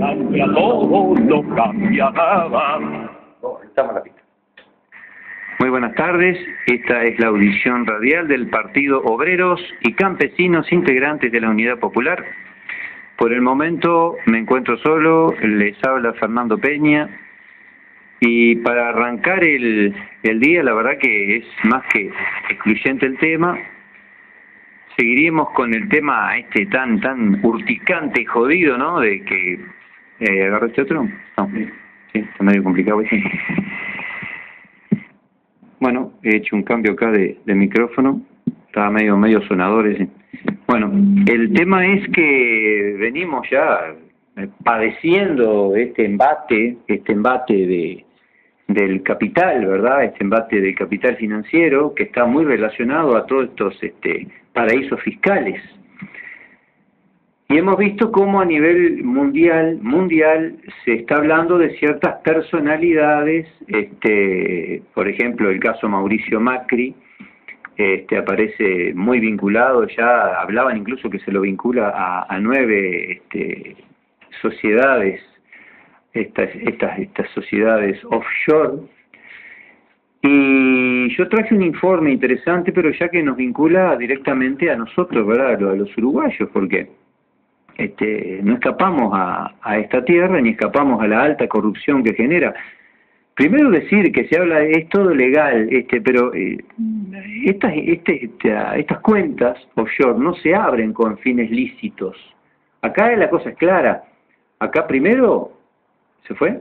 cambia todo, no cambia nada. Estamos en la pista. Muy buenas tardes, esta es la audición radial del Partido Obreros y Campesinos integrantes de la Unidad Popular. Por el momento me encuentro solo, les habla Fernando Peña, y para arrancar el día, la verdad que es más que excluyente el tema. Seguiríamos con el tema tan urticante y jodido, ¿no? De que... ¿agarró este otro? No, sí, está medio complicado ese. Bueno, he hecho un cambio acá de micrófono, estaba medio sonador ese. Bueno, el tema es que venimos ya padeciendo este embate del capital, ¿verdad? Este embate del capital financiero que está muy relacionado a todos estos paraísos fiscales. Y hemos visto cómo a nivel mundial se está hablando de ciertas personalidades, por ejemplo el caso Mauricio Macri, aparece muy vinculado, ya hablaban incluso que se lo vincula a 9 sociedades, estas sociedades offshore. Y yo traje un informe interesante, pero ya que nos vincula directamente a nosotros, ¿verdad? A los uruguayos, porque no escapamos a esta tierra ni escapamos a la alta corrupción que genera. Primero decir que se habla, es todo legal, pero estas cuentas offshore no se abren con fines lícitos. Acá la cosa es clara. Acá primero, ¿se fue?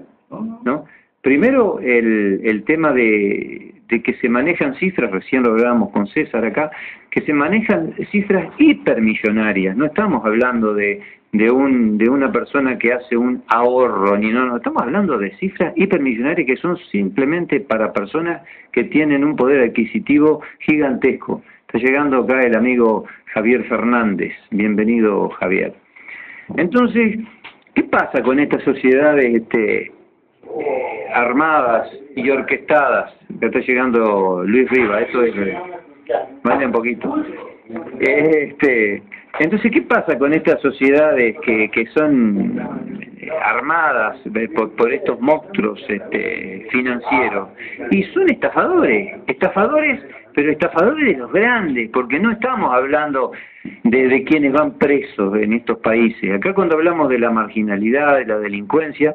¿No? Primero el tema de que se manejan cifras, recién lo hablábamos con César acá, que se manejan cifras hipermillonarias. No estamos hablando de una persona que hace un ahorro, no, estamos hablando de cifras hipermillonarias que son simplemente para personas que tienen un poder adquisitivo gigantesco. Está llegando acá el amigo Javier Fernández. Bienvenido, Javier. Entonces, ¿qué pasa con estas sociedades armadas y orquestadas? Ya está llegando Luis Riva, eso es... Vale un poquito. Entonces, ¿qué pasa con estas sociedades que son armadas por estos monstruos financieros? Y son estafadores, pero estafadores de los grandes, porque no estamos hablando de quienes van presos en estos países. Acá cuando hablamos de la marginalidad, de la delincuencia,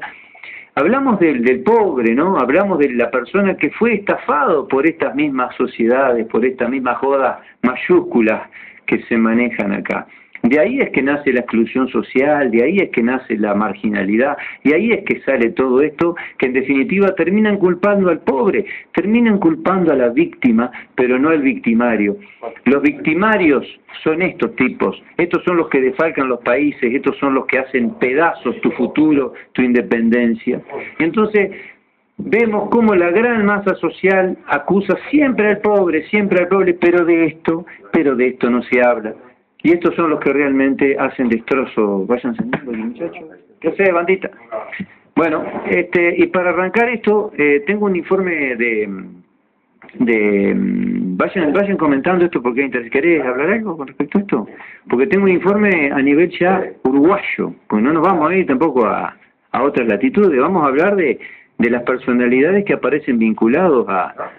hablamos del pobre, ¿no? Hablamos de la persona que fue estafado por estas mismas sociedades, por estas mismas jodas mayúsculas que se manejan acá. De ahí es que nace la exclusión social, de ahí es que nace la marginalidad, y ahí es que sale todo esto, que en definitiva terminan culpando al pobre, terminan culpando a la víctima, pero no al victimario. Los victimarios son estos tipos, estos son los que defalcan los países, estos son los que hacen pedazos tu futuro, tu independencia. Entonces, vemos cómo la gran masa social acusa siempre al pobre, pero de esto no se habla. Y estos son los que realmente hacen destrozo. Vayan saliendo, muchachos. ¿Qué hace, bandita? Bueno, y para arrancar esto, tengo un informe vayan comentando esto porque ¿querés hablar algo con respecto a esto? Porque tengo un informe a nivel ya uruguayo, pues no nos vamos a ir tampoco a otras latitudes, vamos a hablar de las personalidades que aparecen vinculados a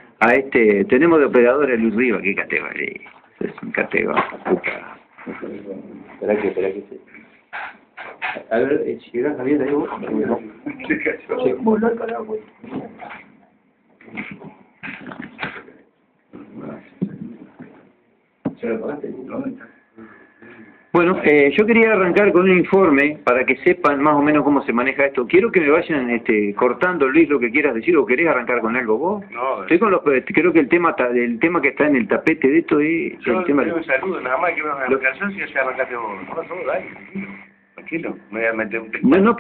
tenemos de operador a Luis Riva, qué categoría, es un categoría, puta. Espera que se... A ver, si llegas Javier, ahí vos. No. Bueno, yo quería arrancar con un informe para que sepan más o menos cómo se maneja esto. Quiero que me vayan cortando, Luis, lo que quieras decir, o querés arrancar con algo vos. No, estoy con creo que el tema que está en el tapete de esto es el tema. Yo saludo, nada más que me hagan la canción si ya arrancaste vos. No, dale, tranquilo, me voy a meter un texto. No,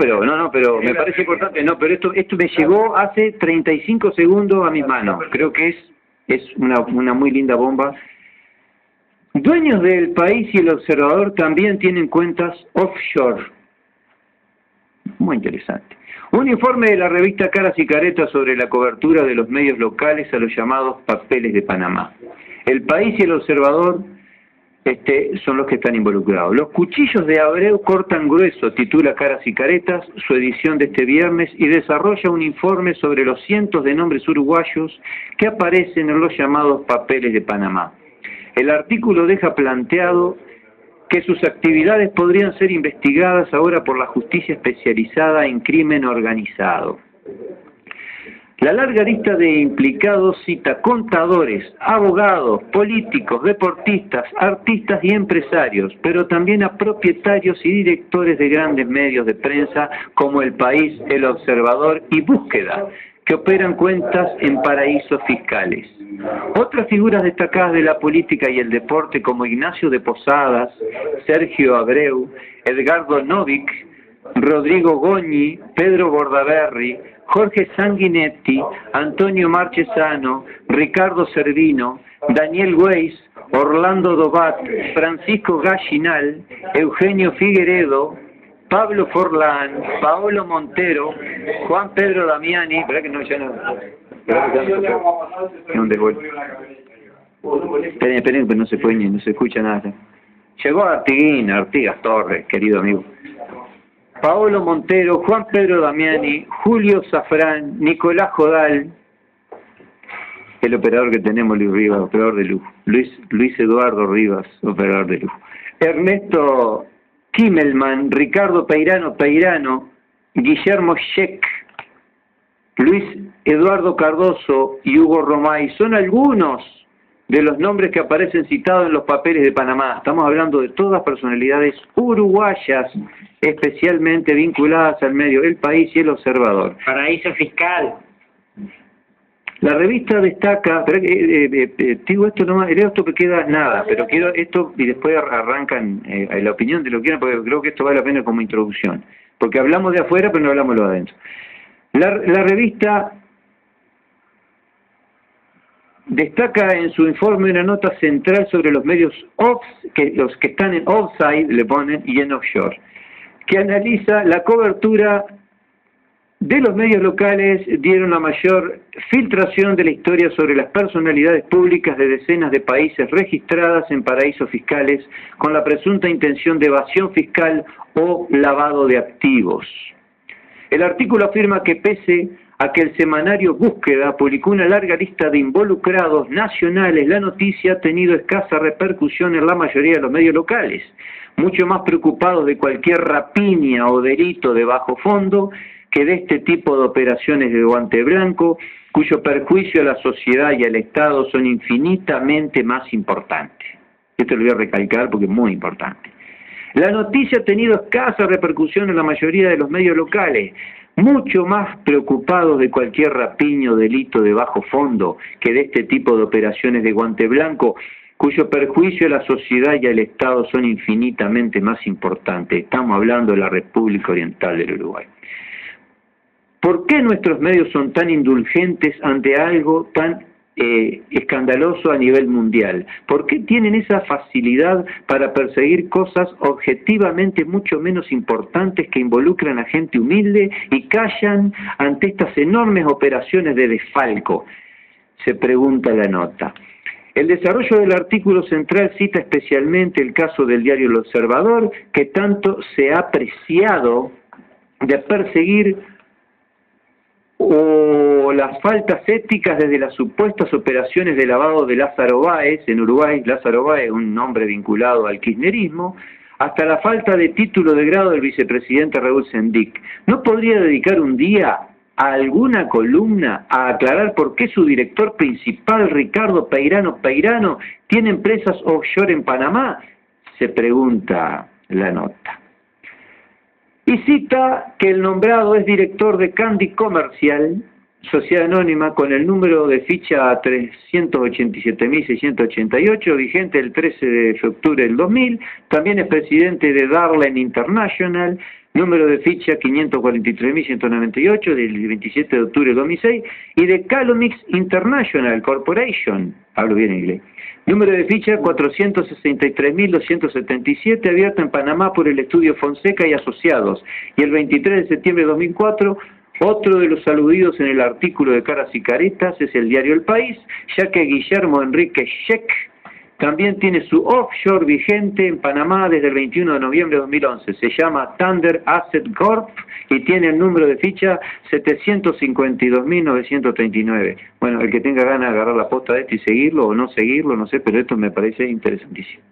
pero me parece importante. No, pero esto me llegó hace 35 segundos a mis manos. Creo que es una muy linda bomba. Dueños del País y El Observador también tienen cuentas offshore. Muy interesante. Un informe de la revista Caras y Caretas sobre la cobertura de los medios locales a los llamados papeles de Panamá. El País y El Observador son los que están involucrados. Los cuchillos de Abreu cortan grueso, titula Caras y Caretas, su edición de este viernes, y desarrolla un informe sobre los cientos de nombres uruguayos que aparecen en los llamados papeles de Panamá. El artículo deja planteado que sus actividades podrían ser investigadas ahora por la justicia especializada en crimen organizado. La larga lista de implicados cita contadores, abogados, políticos, deportistas, artistas y empresarios, pero también a propietarios y directores de grandes medios de prensa como El País, El Observador y Búsqueda, que operan cuentas en paraísos fiscales. Otras figuras destacadas de la política y el deporte como Ignacio de Posadas, Sergio Abreu, Edgardo Novik, Rodrigo Goñi, Pedro Bordaberry, Jorge Sanguinetti, Antonio Marchesano, Ricardo Servino, Daniel Weiss, Orlando Dobat, Francisco Gallinal, Eugenio Figueredo, Pablo Forlán, Paolo Montero, Juan Pedro Damiani, ¿verdad que no? Ya no. Esperen, pero no se puede ni, no se escucha nada. Llegó Artigas Torres, querido amigo. Paolo Montero, Juan Pedro Damiani, Julio Zafrán, Nicolás Jodal, el operador que tenemos, Luis Rivas, operador de luz, Luis Eduardo Rivas, operador de luz, Ernesto Kimmelman, Ricardo Peirano, Guillermo Scheck, Luis Eduardo Cardoso y Hugo Romay son algunos de los nombres que aparecen citados en los papeles de Panamá. Estamos hablando de todas personalidades uruguayas, especialmente vinculadas al medio El País y El Observador. Paraíso fiscal. La revista destaca, digo esto nomás, leo esto que queda nada, pero quiero esto y después arrancan la opinión de lo que quieran, porque creo que esto vale la pena como introducción, porque hablamos de afuera pero no hablamos de lo adentro. La revista destaca en su informe una nota central sobre los medios los que están en offside, le ponen, y en offshore, que analiza la cobertura de los medios locales, dieron la mayor filtración de la historia sobre las personalidades públicas de decenas de países registradas en paraísos fiscales con la presunta intención de evasión fiscal o lavado de activos. El artículo afirma que pese a que el semanario Búsqueda publicó una larga lista de involucrados nacionales, la noticia ha tenido escasa repercusión en la mayoría de los medios locales, mucho más preocupados de cualquier rapiña o delito de bajo fondo que de este tipo de operaciones de guante blanco, cuyo perjuicio a la sociedad y al Estado son infinitamente más importantes. Esto lo voy a recalcar porque es muy importante. La noticia ha tenido escasa repercusión en la mayoría de los medios locales, mucho más preocupados de cualquier rapiño o delito de bajo fondo que de este tipo de operaciones de guante blanco, cuyo perjuicio a la sociedad y al Estado son infinitamente más importantes. Estamos hablando de la República Oriental del Uruguay. ¿Por qué nuestros medios son tan indulgentes ante algo tan escandaloso a nivel mundial? ¿Por qué tienen esa facilidad para perseguir cosas objetivamente mucho menos importantes que involucran a gente humilde y callan ante estas enormes operaciones de desfalco? Se pregunta la nota. El desarrollo del artículo central cita especialmente el caso del diario El Observador, que tanto se ha apreciado de perseguir o las faltas éticas desde las supuestas operaciones de lavado de Lázaro Báez en Uruguay, Lázaro Báez, un nombre vinculado al kirchnerismo, hasta la falta de título de grado del vicepresidente Raúl Sendic. ¿No podría dedicar un día a alguna columna a aclarar por qué su director principal, Ricardo Peirano, tiene empresas offshore en Panamá? Se pregunta la nota. Y cita que el nombrado es director de Candy Comercial, sociedad anónima con el número de ficha 387.688, vigente el 13 de octubre del 2000. También es presidente de Darling International, número de ficha 543.198 del 27 de octubre del 2006, y de Calomix International Corporation, hablo bien inglés, número de ficha 463.277, abierto en Panamá por el estudio Fonseca y Asociados, y el 23 de septiembre de 2004, otro de los aludidos en el artículo de Caras y Caretas es el diario El País, ya que Guillermo Enrique Scheck, también tiene su offshore vigente en Panamá desde el 21 de noviembre de 2011. Se llama Thunder Asset Corp y tiene el número de ficha 752.939. Bueno, el que tenga ganas de agarrar la posta de esto y seguirlo o no seguirlo, no sé, pero esto me parece interesantísimo.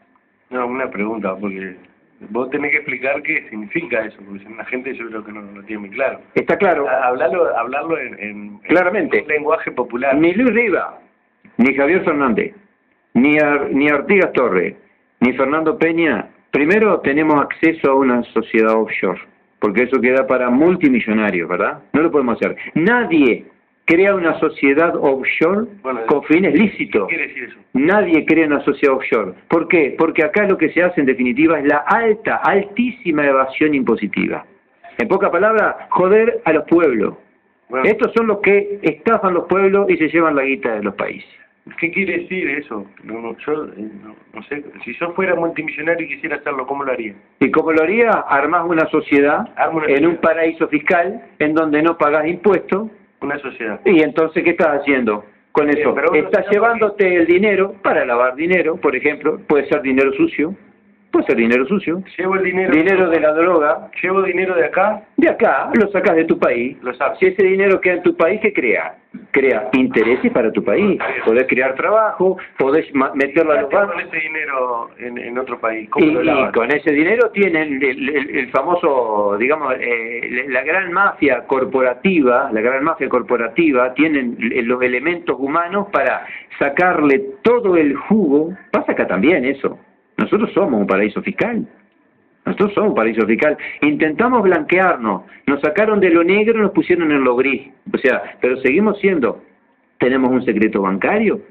No, una pregunta, porque vos tenés que explicar qué significa eso, porque si la gente yo creo que no lo tiene muy claro. Está claro. Hablarlo en Claramente. un lenguaje popular. Ni Luis Riva, ni Javier Fernández, ni Artigas Torres, ni Fernando Peña, primero tenemos acceso a una sociedad offshore, porque eso queda para multimillonarios, ¿verdad? No lo podemos hacer. Nadie crea una sociedad offshore con fines lícitos. ¿Qué quiere decir eso? Nadie crea una sociedad offshore. ¿Por qué? Porque acá lo que se hace en definitiva es la altísima evasión impositiva. En pocas palabras, joder a los pueblos. Bueno, Estos son los que estafan los pueblos y se llevan la guita de los países. ¿qué quiere decir eso? No sé, si yo fuera multimillonario y quisiera hacerlo, ¿cómo lo haría? ¿Y cómo lo haría? Armás una sociedad en un paraíso fiscal en donde no pagás impuestos. Una sociedad. Y entonces, ¿qué estás haciendo con eso? Pero Estás llevándote el dinero para lavar dinero, por ejemplo. Puede ser dinero sucio. Puede ser dinero sucio. Llevo el dinero. Dinero de la droga. Llevo dinero de acá. De acá, lo sacas de tu país. Lo saco. Si ese dinero queda en tu país, ¿qué crea? Crea intereses para tu país. Podés crear trabajo, podés meterlo a los ¿Qué haces bancos. con ese dinero en otro país? ¿Cómo Y lo lavas? con ese dinero tienen el famoso, digamos, la gran mafia corporativa, tienen los elementos humanos para sacarle todo el jugo. Pasa acá también eso. Nosotros somos un paraíso fiscal. Intentamos blanquearnos. Nos sacaron de lo negro y nos pusieron en lo gris. O sea, pero seguimos siendo. ¿Tenemos un secreto bancario?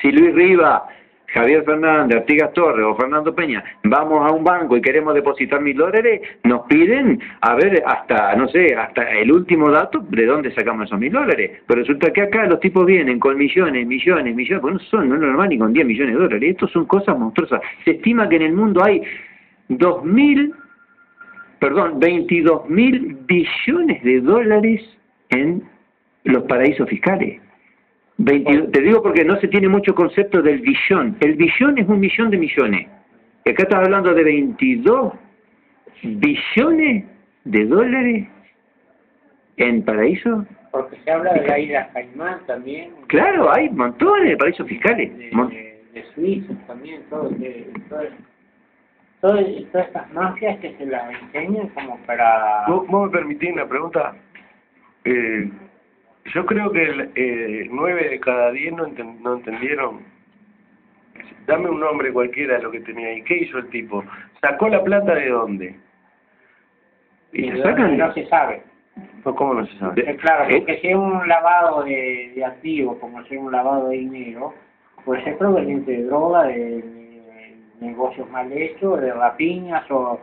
Si Luis Riva, Javier Fernández, Artigas Torres o Fernando Peña vamos a un banco y queremos depositar $1.000, nos piden, a ver, hasta, no sé, hasta el último dato de dónde sacamos esos $1.000. Pero resulta que acá los tipos vienen con millones, pues no es normal ni con $10 millones. Estos son cosas monstruosas. Se estima que en el mundo hay 22.000 billones de dólares en los paraísos fiscales. Te digo porque no se tiene mucho concepto del billón. El billón es 1 millón de millones. Y acá estás hablando de 22 billones de dólares en paraísos. Porque se habla de la isla Caimán también. Claro, hay montones de paraísos fiscales. De Suiza también, todas estas mafias que se las enseñan como para... ¿Vos me permitís una pregunta? Yo creo que 9 de cada 10 no entendieron. Dame un nombre cualquiera de lo que tenía ahí. ¿Qué hizo el tipo? ¿Sacó la plata de dónde? Y no se sabe. ¿Cómo no se sabe? Claro, porque si es un lavado de activos, como si es un lavado de dinero, pues es proveniente de droga, de negocios mal hechos, de rapiñas o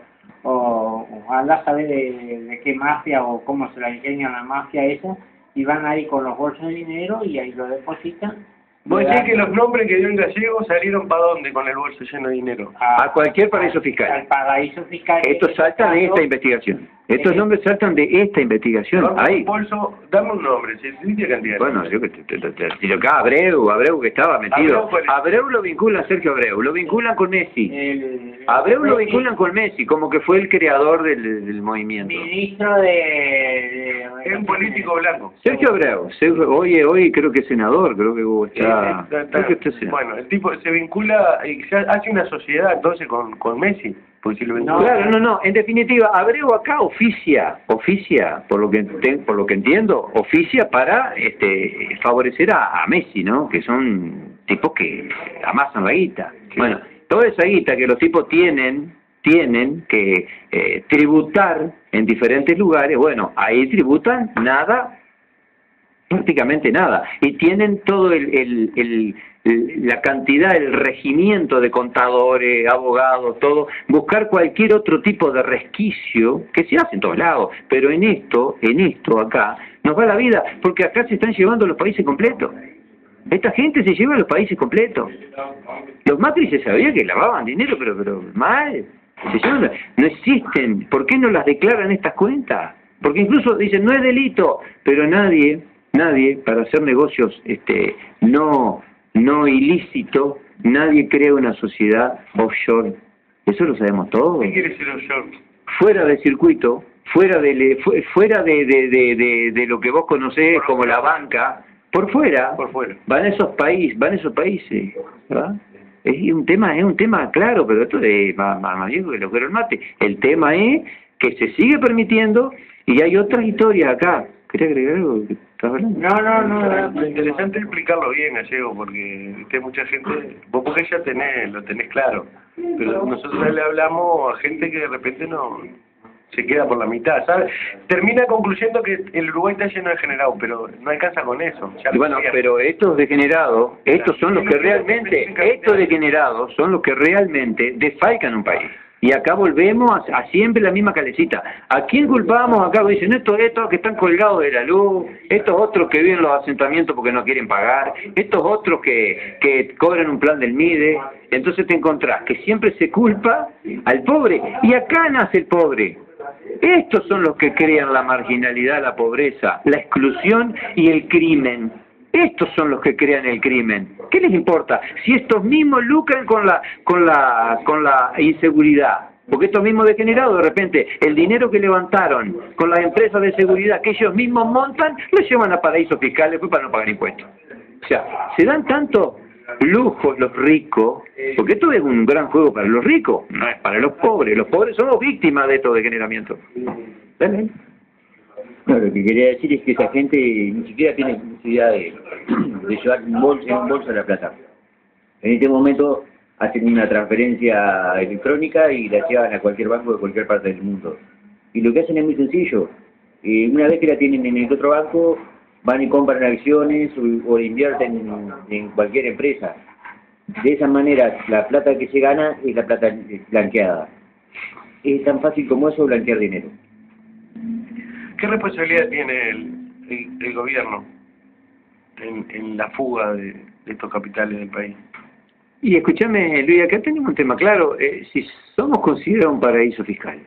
anda a saber de qué mafia o cómo se la enseñan la mafia esa, y van ahí con los bolsos de dinero y ahí lo depositan. ¿Vos decís que los nombres que dio el gallego salieron para dónde con el bolso lleno de dinero? A cualquier paraíso fiscal. Al paraíso fiscal. Estos saltan de esta investigación. Estos nombres saltan de esta investigación. Ahí. Bolso, dame un nombre, ¿sí? Cantidad. Bueno, yo que te acá Abreu que estaba metido. Abreu lo vinculan a Sergio Abreu, lo vinculan con Messi. Abreu lo vinculan con Messi, como que fue el creador del movimiento. Ministro de es un político blanco. Sergio Abreu, hoy creo que es senador, creo que está... Bueno, el tipo se vincula y se hace una sociedad entonces con Messi. Porque si lo claro, no, en definitiva, Abreu acá oficia, por lo que entiendo, oficia para favorecer a Messi, ¿no? Que son tipos que amasan la guita. Sí. Bueno, toda esa guita que los tipos tienen que tributar en diferentes lugares, bueno, ahí tributan nada, prácticamente nada, y tienen todo la cantidad, el regimiento de contadores, abogados, todo, buscar cualquier otro tipo de resquicio que se hace en todos lados, pero en esto acá nos va la vida, porque acá se están llevando los países completos. Esta gente se lleva los países completos. Los Macri se sabía que lavaban dinero, pero mal. No existen. ¿Por qué no las declaran estas cuentas? Porque incluso dicen no es delito, pero nadie para hacer negocios no no ilícito, nadie crea una sociedad offshore. Eso lo sabemos todos. ¿Qué quiere decir offshore? Fuera del circuito, fuera de lo que vos conocés como la banca, por fuera, van esos países, ¿verdad? Es un tema claro, pero esto es más viejo que lo que era el mate. El tema es que se sigue permitiendo y hay otras historias acá. ¿Querés agregar algo que estás hablando? No. Lo interesante es explicarlo bien, Gallego, porque viste mucha gente, vos porque ya lo tenés claro, pero nosotros le hablamos a gente que de repente no se queda por la mitad, ¿sabes? Termina concluyendo que el Uruguay está lleno de degenerados, pero no alcanza con eso. Y bueno, pero estos degenerados, estos son los que realmente, desfalcan un país. Y acá volvemos a siempre la misma calecita. ¿A quién culpamos? Acá dicen estos que están colgados de la luz, estos otros que viven en los asentamientos porque no quieren pagar, estos otros que cobran un plan del MIDE. Entonces te encontrás que siempre se culpa al pobre. Y acá nace el pobre. Estos son los que crean la marginalidad, la pobreza, la exclusión y el crimen. Estos son los que crean el crimen. ¿Qué les importa? Si estos mismos lucran con la inseguridad. Porque estos mismos degenerados, de repente, el dinero que levantaron con las empresas de seguridad que ellos mismos montan, lo llevan a paraísos fiscales para no pagar impuestos. O sea, se dan tanto lujos los ricos, porque esto es un gran juego para los ricos, no es para los pobres. Los pobres somos víctimas de estos degeneramientos. ¿Ven? No, lo que quería decir es que esa gente ni siquiera tiene necesidad de llevar en un bolso la plata. En este momento hacen una transferencia electrónica y la llevan a cualquier banco de cualquier parte del mundo. Y lo que hacen es muy sencillo. Una vez que la tienen en el otro banco, van y compran acciones o invierten en cualquier empresa. De esa manera, la plata que se gana es la plata blanqueada. Es tan fácil como eso blanquear dinero. ¿Qué responsabilidad tiene el gobierno en la fuga de estos capitales del país? Y escúchame, Luis, acá tenemos un tema claro. Si somos considerados un paraíso fiscal,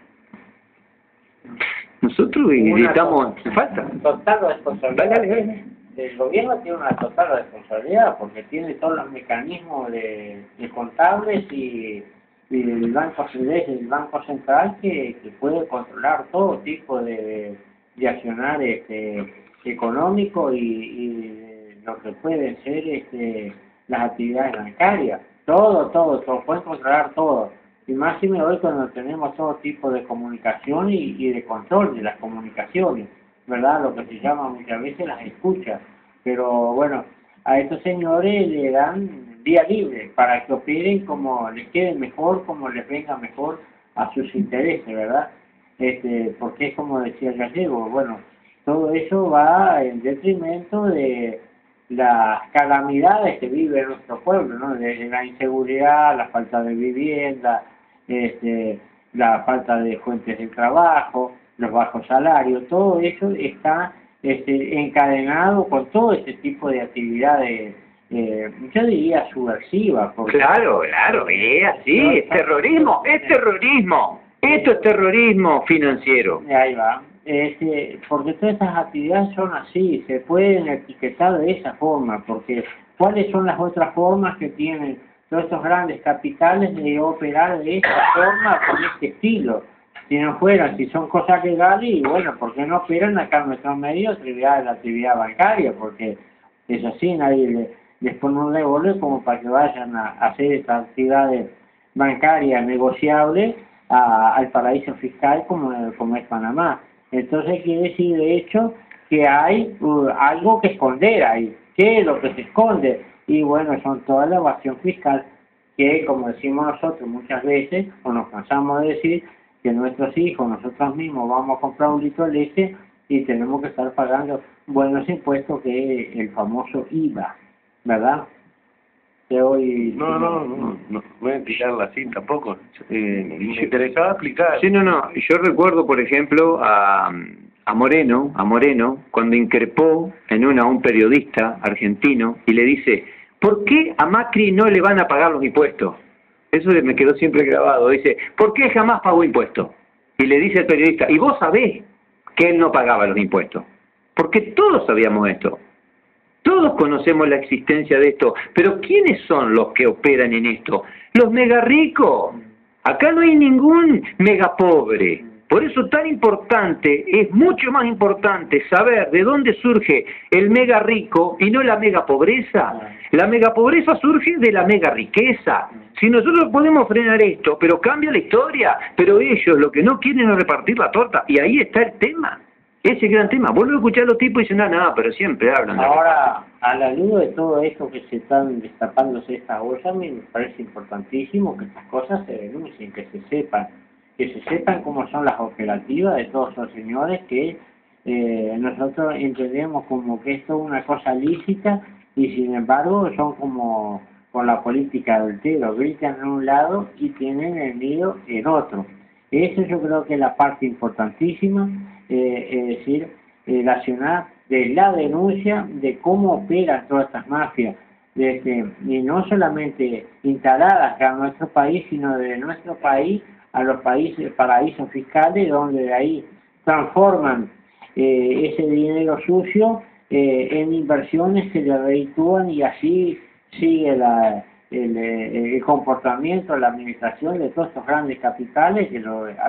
nosotros necesitamos... Falta. Total responsabilidad. El gobierno tiene una total responsabilidad porque tiene todos los mecanismos de contables y el Banco Central que puede controlar todo tipo de accionar económico y lo que pueden ser las actividades bancarias. Todo, pueden controlar todo. Y más si me hoy cuando tenemos todo tipo de comunicación y de control de las comunicaciones, ¿verdad? Lo que se llama muchas veces las escuchas. Pero bueno, a estos señores le dan vía libre para que operen como les quede mejor, como les venga mejor a sus intereses, ¿verdad? Porque es como decía Gallego, bueno, todo eso va en detrimento de las calamidades que vive nuestro pueblo, ¿no? Desde la inseguridad, la falta de vivienda, la falta de fuentes de trabajo, los bajos salarios, todo eso está encadenado con todo ese tipo de actividades, yo diría subversivas. Claro, es así, no, es terrorismo, esto es terrorismo financiero. Ahí va. Porque todas estas actividades son así, se pueden etiquetar de esa forma, porque ¿cuáles son las otras formas que tienen todos estos grandes capitales de operar de esta forma, con este estilo? Si no fueran, si son cosas legales, y bueno, ¿por qué no operan acá en nuestros medios la actividad bancaria? Porque es así, nadie les pone un revólver como para que vayan a hacer estas actividades bancarias negociables al paraíso fiscal como es Panamá. Entonces quiere decir, de hecho, que hay algo que esconder ahí. ¿Qué es lo que se esconde? Y bueno, son toda la evasión fiscal que, como decimos nosotros muchas veces, o nos cansamos de decir, que nuestros hijos, nosotros mismos, vamos a comprar un litro de leche y tenemos que estar pagando buenos impuestos, que es el famoso IVA, ¿verdad? Que hoy... No voy a tirar la cinta tampoco. Me interesaba explicar. Sí, yo recuerdo, por ejemplo, a Moreno, cuando increpó a un periodista argentino y le dice, ¿por qué a Macri no le van a pagar los impuestos? Eso me quedó siempre grabado. Dice, ¿por qué jamás pagó impuestos? Y le dice al periodista, ¿y vos sabés que él no pagaba los impuestos? Porque todos sabíamos esto. Todos conocemos la existencia de esto, pero ¿quiénes son los que operan en esto? Los mega ricos. Acá no hay ningún mega pobre. Por eso tan importante, es mucho más importante saber de dónde surge el mega rico y no la mega pobreza. La mega pobreza surge de la mega riqueza. Si nosotros podemos frenar esto, pero cambia la historia, pero ellos lo que no quieren es repartir la torta, y ahí está el tema. Ese gran tema. Vuelvo a escuchar a los tipos y dicen, no, pero siempre hablan. Ahora, a la luz de todo esto que se están destapándose estas ollas, me parece importantísimo que estas cosas se denuncien, que se sepan cómo son las operativas de todos esos señores que nosotros entendemos como que esto es una cosa lícita y sin embargo son como con la política del tiro, gritan en un lado y tienen el nido en otro. Eso yo creo que es la parte importantísima, es decir, relacionar de la denuncia de cómo operan todas estas mafias, y no solamente instaladas acá en nuestro país, sino de nuestro país a los países paraísos fiscales, donde de ahí transforman ese dinero sucio en inversiones que le reditúan y así sigue el comportamiento, la administración de todos estos grandes capitales que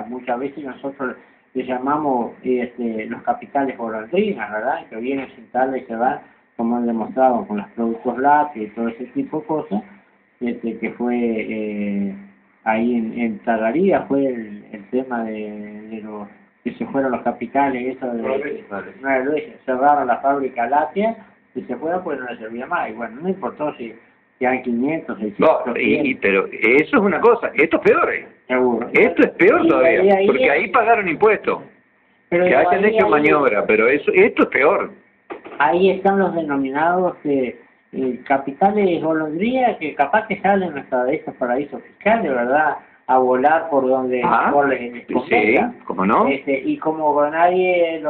muchas veces nosotros le llamamos los capitales golondrinas, ¿verdad? Que vienen, se instalan y se van, como han demostrado con los productos lácteos y todo ese tipo de cosas, que fue ahí en Tardaría fue el tema de los que se fueron los capitales, eso de cerraron la fábrica láctea y se fueron porque no les servía más. Y bueno, no importó si hay 500, 600. No, pero eso es una cosa, esto es peor. Seguro. Esto es peor todavía, porque ahí pagaron impuestos. Que hayan hecho maniobra, pero esto es peor. Ahí están los denominados capitales golondrina que capaz que salen hasta de estos paraísos fiscales, ¿verdad? A volar por donde mejor les convenga. Sí, ¿cómo no? Y como nadie,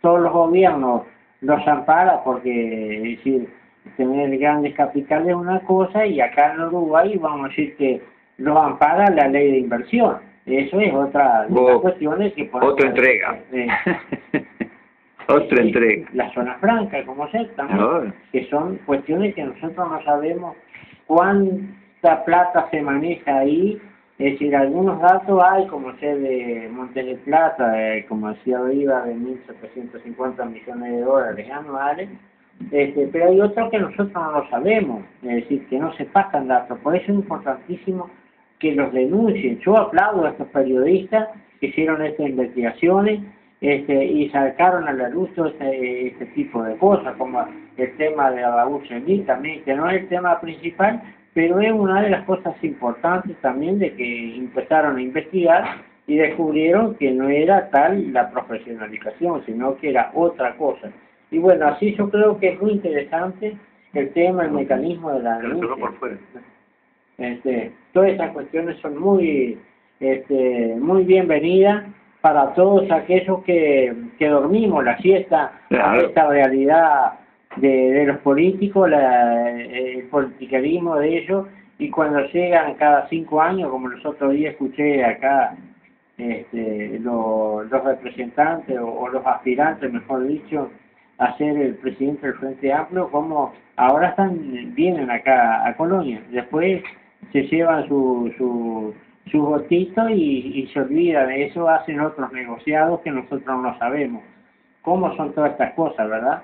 todos los gobiernos los ampara, porque es decir, tener grandes capitales es una cosa, y acá en Uruguay vamos a decir que los ampara la ley de inversión. Eso es otra cuestión que otra entrega. Otra entrega. La zona franca, como se también, que son cuestiones que nosotros no sabemos cuánta plata se maneja ahí. Es decir, algunos datos hay, como ser de Monte de Plata, como decía arriba, de 1.750 millones de dólares anuales, pero hay otros que nosotros no lo sabemos, es decir, que no se pasan datos. Por eso es importantísimo que los denuncien. Yo aplaudo a estos periodistas que hicieron estas investigaciones y sacaron a la luz todo este tipo de cosas, como el tema de Raúl Sendic también, que no es el tema principal, pero es una de las cosas importantes también de que empezaron a investigar y descubrieron que no era tal la profesionalización, sino que era otra cosa. Y bueno, así yo creo que es muy interesante el tema, el mecanismo de la denuncia. Todas esas cuestiones son muy bienvenidas para todos aquellos que dormimos la siesta, esta realidad de los políticos, el politiquerismo de ellos, y cuando llegan cada 5 años, como los otros días escuché acá los representantes o los aspirantes, mejor dicho, a ser el presidente del Frente Amplio, como ahora vienen acá a Colonia, después se llevan su votito y se olvidan de eso, hacen otros negociados que nosotros no sabemos cómo son todas estas cosas, ¿verdad?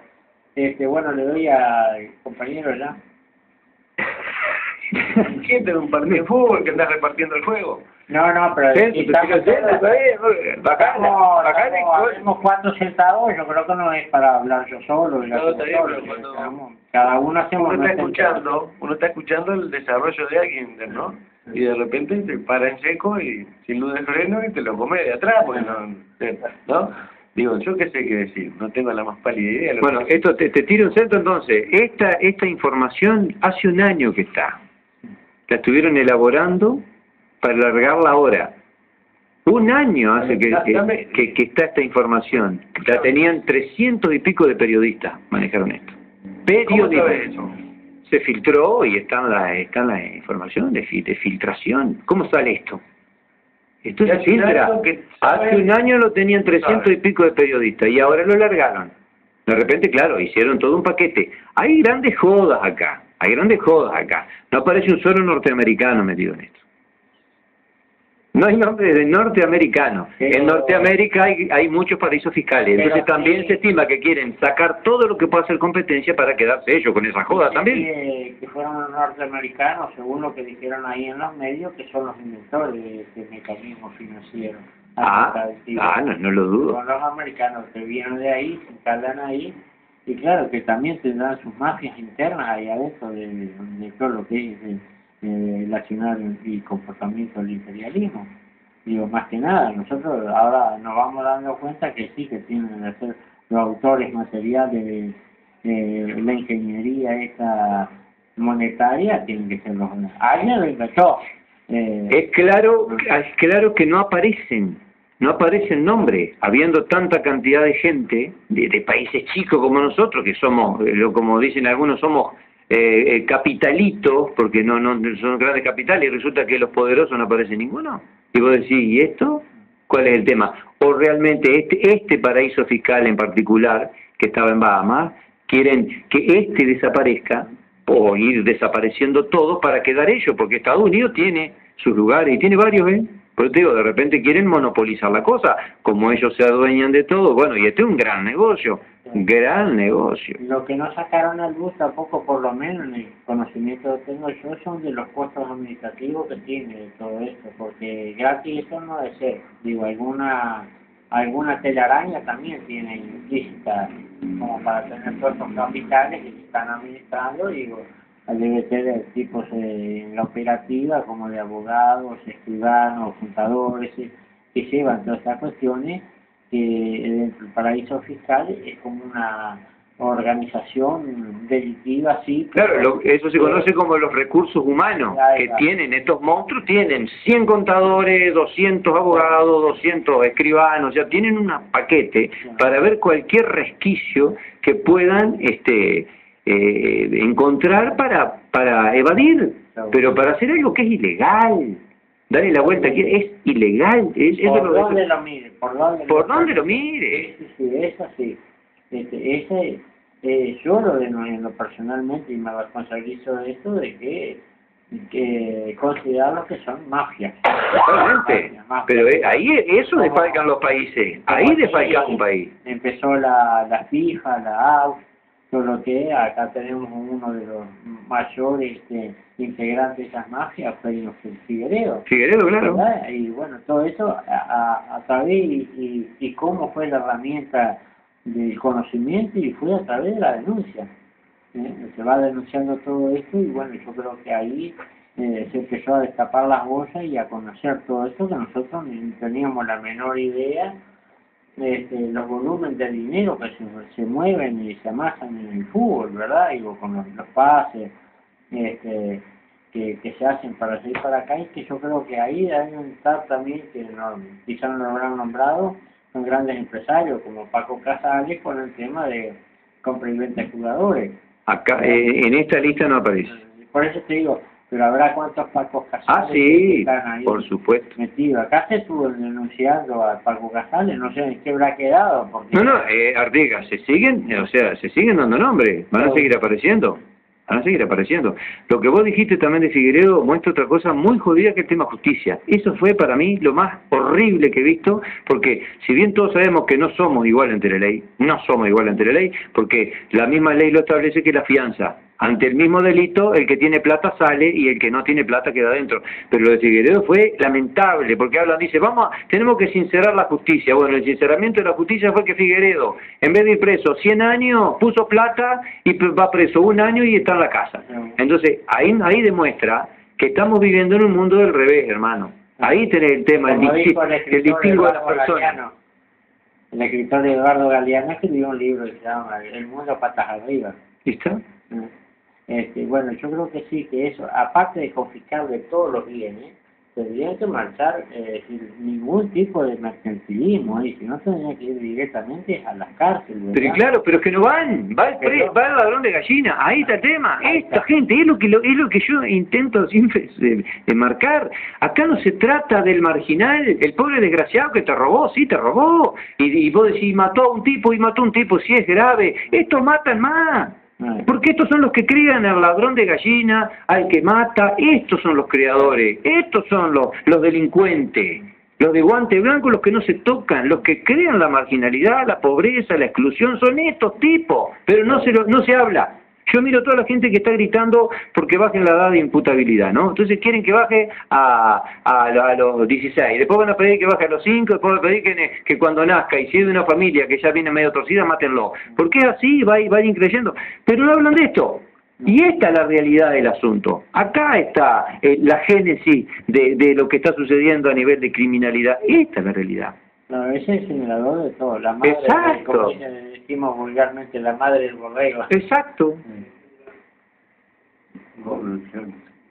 Bueno, le doy al compañero ya. ¿Quién tiene un partido de fútbol que anda repartiendo el juego? No, pero tenemos 4 sentados, yo creo que no es para hablar yo solo. Cada uno hacemos uno está escuchando el desarrollo de alguien, ¿no? Y de repente te para en seco y sin luz de freno y te lo comes de atrás, porque ¿no? Digo, yo qué sé qué decir, no tengo la más pálida idea. Bueno, esto te tiro un centro entonces. Esta información hace un año que está. La estuvieron elaborando para alargarla ahora. Un año hace que está esta información. La tenían 300 y pico de periodistas, manejaron esto. Periodistas. Se filtró y está en la información de filtración. ¿Cómo sale esto? Esto se filtra. Hace un año lo tenían 300 y pico de periodistas y ahora lo largaron. De repente, claro, hicieron todo un paquete. Hay grandes jodas acá, hay grandes jodas acá. No aparece un solo norteamericano metido en esto. No hay nombre de norteamericano. Pero, en Norteamérica hay muchos paraísos fiscales. Entonces pero, también se estima que quieren sacar todo lo que pueda hacer competencia para quedarse ellos con esa joda también. Que fueron los norteamericanos, según lo que dijeron ahí en los medios, que son los inventores de este mecanismo financiero. No lo dudo. Son los americanos que vienen de ahí, se instalan ahí, y claro que también tendrán sus mafias internas ahí adentro de todo lo que es el accionar y comportamiento del imperialismo. Digo, más que nada, nosotros ahora nos vamos dando cuenta que sí, que tienen que ser los autores materiales de la ingeniería esta monetaria, tienen que ser los... Alguien lo inventó. Es claro que no aparecen nombres, habiendo tanta cantidad de gente de países chicos como nosotros, que somos, como dicen algunos, somos capitalitos, porque no son grandes capitales, y resulta que los poderosos no aparece ninguno. Y vos decís, ¿y esto? ¿Cuál es el tema? O realmente este paraíso fiscal en particular, que estaba en Bahamas, quieren que desaparezca, o ir desapareciendo todos para quedar ellos, porque Estados Unidos tiene sus lugares, y tiene varios, Pero te digo, de repente quieren monopolizar la cosa, como ellos se adueñan de todo. Bueno, y este es un gran negocio, Lo que no sacaron al luz tampoco, por lo menos en el conocimiento que tengo yo, son de los costos administrativos que tiene todo esto, porque gratis eso no debe ser. Digo, alguna telaraña también tiene implícita, como para tener todos estos capitales que se están administrando, digo, debe tener tipos en la operativa, como de abogados, escribanos, contadores, que llevan todas estas cuestiones, que dentro del paraíso fiscal es como una organización delictiva, así. Claro, eso se conoce como los recursos humanos que tienen estos monstruos. Tienen 100 contadores, 200 abogados, 200 escribanos, o sea, tienen un paquete para ver cualquier resquicio que puedan encontrar para evadir, pero para hacer algo que es ilegal. Dale la vuelta aquí, es ilegal. ¿Por dónde lo mire? ¿Por dónde lo mire? Sí, es así. Yo lo personalmente, y me responsabilizo de esto, de que considerarlo que son mafias. Totalmente. Pero ahí eso desfalcan los países. Ahí desfalcan un país. Empezó la FIFA, la AUF, todo lo que acá tenemos uno de los mayores integrantes de esas mafias, fue el Figueredo. Figueredo, claro. ¿Verdad? Y bueno, todo eso a través y cómo fue la herramienta del conocimiento, y fue a través de la denuncia. Se va denunciando todo esto, y bueno, yo creo que ahí se empezó a destapar las bolsas y a conocer todo esto que nosotros ni teníamos la menor idea. Los volúmenes de dinero que se mueven y se amasan en el fútbol, ¿verdad? Digo, con los pases que se hacen para allá y para acá, y que yo creo que ahí deben estar también, que quizás no lo habrán nombrado, son grandes empresarios como Paco Casales con el tema de compra y venta de jugadores. Acá, en esta lista no aparece. Por eso te digo, pero habrá cuántos Pacos Casales sí, están ahí por supuesto. metidos. Acá se estuvo denunciando a Paco Casales, no sé en qué habrá quedado. Porque... No, Artigas, se siguen dando nombres, van a seguir apareciendo. Lo que vos dijiste también de Figueredo muestra otra cosa muy jodida, que el tema justicia. Eso fue para mí lo más horrible que he visto, porque si bien todos sabemos que no somos iguales ante la ley, porque la misma ley lo establece, que la fianza. Ante el mismo delito, el que tiene plata sale y el que no tiene plata queda adentro. Pero lo de Figueredo fue lamentable, porque dice, tenemos que sincerar la justicia. Bueno, el sinceramiento de la justicia fue que Figueredo, en vez de ir preso 100 años, puso plata y va preso 1 año y está en la casa. Entonces, ahí demuestra que estamos viviendo en un mundo del revés, hermano. Ahí tenés el tema, el distingo de las personas. El escritor Eduardo Galeano escribió un libro que se llama El mundo patas arriba. ¿Listo? Bueno, yo creo que sí, que eso, aparte de confiscarle todos los bienes, tendría que marchar sin ningún tipo de mercantilismo, y si no tendría que ir directamente a las cárceles, ¿verdad? Pero claro, pero es que no van, va el ladrón de gallina, ahí está el tema. Esta gente, es lo que yo intento siempre marcar. Acá no se trata del marginal, el pobre desgraciado que te robó, sí te robó, y vos decís, mató a un tipo, sí es grave, estos matan más. Porque estos son los que crían al ladrón de gallina, al que mata, estos son los creadores, estos son los delincuentes, los de guante blanco, los que no se tocan, los que crean la marginalidad, la pobreza, la exclusión, son estos tipos, pero no se habla. Yo miro a toda la gente que está gritando porque bajen la edad de imputabilidad, ¿no? Entonces quieren que baje a los 16, después van a pedir que baje a los 5, después van a pedir que cuando nazca, y si es de una familia que ya viene medio torcida, mátenlo. Porque es así, vayan creyendo. Pero no hablan de esto. Y esta es la realidad del asunto. Acá está la génesis de lo que está sucediendo a nivel de criminalidad. Esta es la realidad. No, ese es el generador de todo, la madre, Exacto. como decimos vulgarmente, la madre del borrego. Exacto.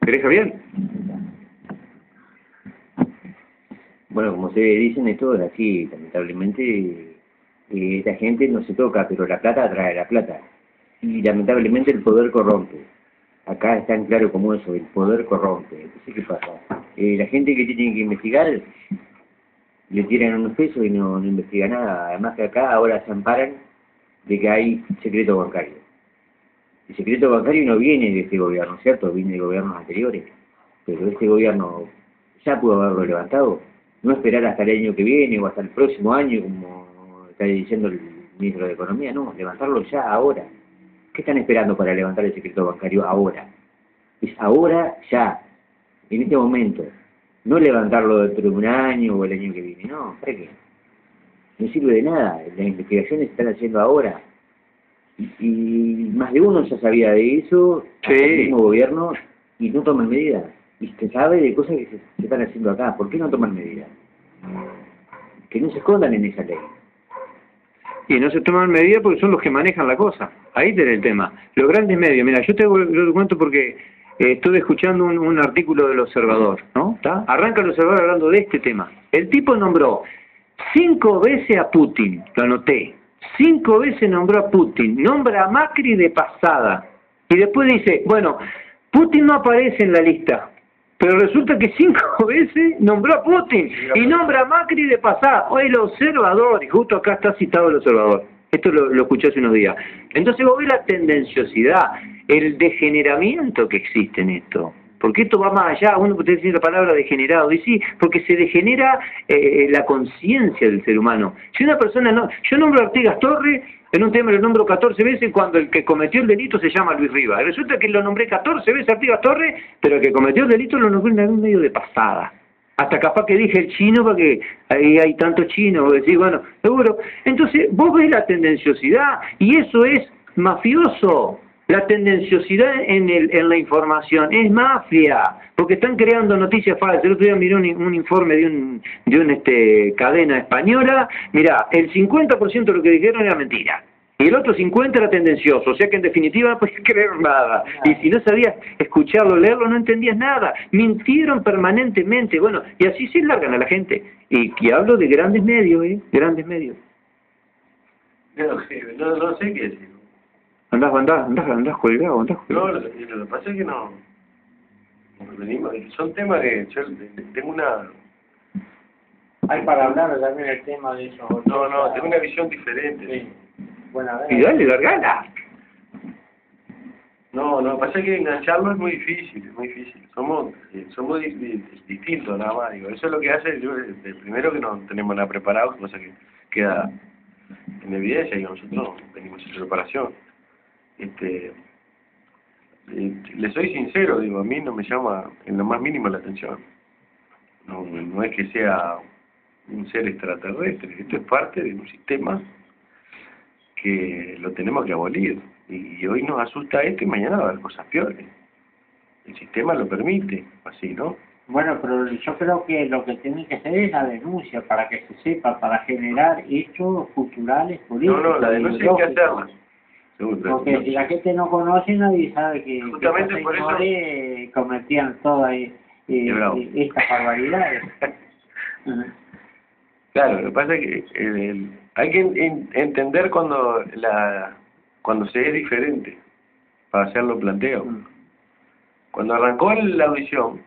¿Querés, Javier? Bueno, como se dicen, esto es así, lamentablemente esta gente no se toca, pero la plata atrae la plata. Y lamentablemente el poder corrompe. Acá es tan claro como eso, el poder corrompe. Entonces, ¿qué pasa? La gente que tiene que investigar le tiran unos pesos y no investiga nada. Además que acá ahora se amparan de que hay secreto bancario. El secreto bancario no viene de este gobierno, ¿cierto? Viene de gobiernos anteriores. Pero este gobierno ya pudo haberlo levantado. No esperar hasta el año que viene o hasta el próximo año, como está diciendo el ministro de Economía. No, levantarlo ya, ahora. ¿Qué están esperando para levantar el secreto bancario ahora? Es ahora, ya, en este momento. No levantarlo dentro de un año o el año que viene, no, ¿para qué? No sirve de nada, las investigaciones se están haciendo ahora. Y más de uno ya sabía de eso, sí, el mismo gobierno, y no toman medidas. Y se sabe de cosas que se están haciendo acá, ¿por qué no toman medidas? Que no se escondan en esa ley. Y no se toman medidas porque son los que manejan la cosa. Ahí tenés el tema. Los grandes medios, mira, yo te cuento porque estuve escuchando un artículo del Observador, ¿no? ¿Está? Arranca el Observador hablando de este tema. El tipo nombró 5 veces a Putin, lo anoté, 5 veces nombró a Putin, nombra a Macri de pasada, y después dice, bueno, Putin no aparece en la lista, pero resulta que 5 veces nombró a Putin, y nombra a Macri de pasada. O el Observador, y justo acá está citado el Observador. Esto lo escuché hace unos días. Entonces vos ves la tendenciosidad, el degeneramiento que existe en esto. Porque esto va más allá, uno puede decir la palabra degenerado, y sí, porque se degenera la conciencia del ser humano. Si una persona no... Yo nombro a Artigas Torres, en un tema lo nombro 14 veces cuando el que cometió el delito se llama Luis Rivas. Resulta que lo nombré 14 veces a Artigas Torres, pero el que cometió el delito lo nombré en algún medio de pasada. Hasta capaz que dije el chino porque ahí hay tantos chinos, vos decís, bueno, seguro. Entonces vos ves la tendenciosidad y eso es mafioso. La tendenciosidad en la información es mafia, porque están creando noticias falsas. El otro día miré un informe de una cadena española. Mirá, el 50% de lo que dijeron era mentira. Y el otro 50% era tendencioso, o sea que en definitiva no podías creer nada. Y si no sabías escucharlo, leerlo, no entendías nada. Mintieron permanentemente. Bueno, y así se largan a la gente. Y hablo de grandes medios, grandes medios. No sé qué decir. Andás colgado, andás colgado. No, lo que pasa es que no. Son temas que yo tengo una. Hay para hablar también el tema de eso. No, tengo una visión diferente. Sí. Bueno, a ver. Y dale, largala. No, pasa que engancharlo es muy difícil, Somos distintos nada más, digo. Eso es lo que hace, primero que no tenemos nada preparado, cosa que queda en evidencia, y nosotros venimos sin preparación. Le soy sincero, digo, a mí no me llama en lo más mínimo la atención. No es que sea un ser extraterrestre, esto es parte de un sistema que lo tenemos que abolir. Y hoy nos asusta esto y mañana va a haber cosas peores. El sistema lo permite, así, ¿no? Bueno, pero yo creo que lo que tiene que hacer es la denuncia para que se sepa, para generar hechos culturales, políticos. No, la denuncia hay que hacerla. Porque si la gente no conoce, nadie sabe que justamente los por eso señores cometían todas bravo. estas barbaridades. Claro, lo que pasa es que hay que entender cuando se es diferente para hacerlo planteo. Cuando arrancó la audición,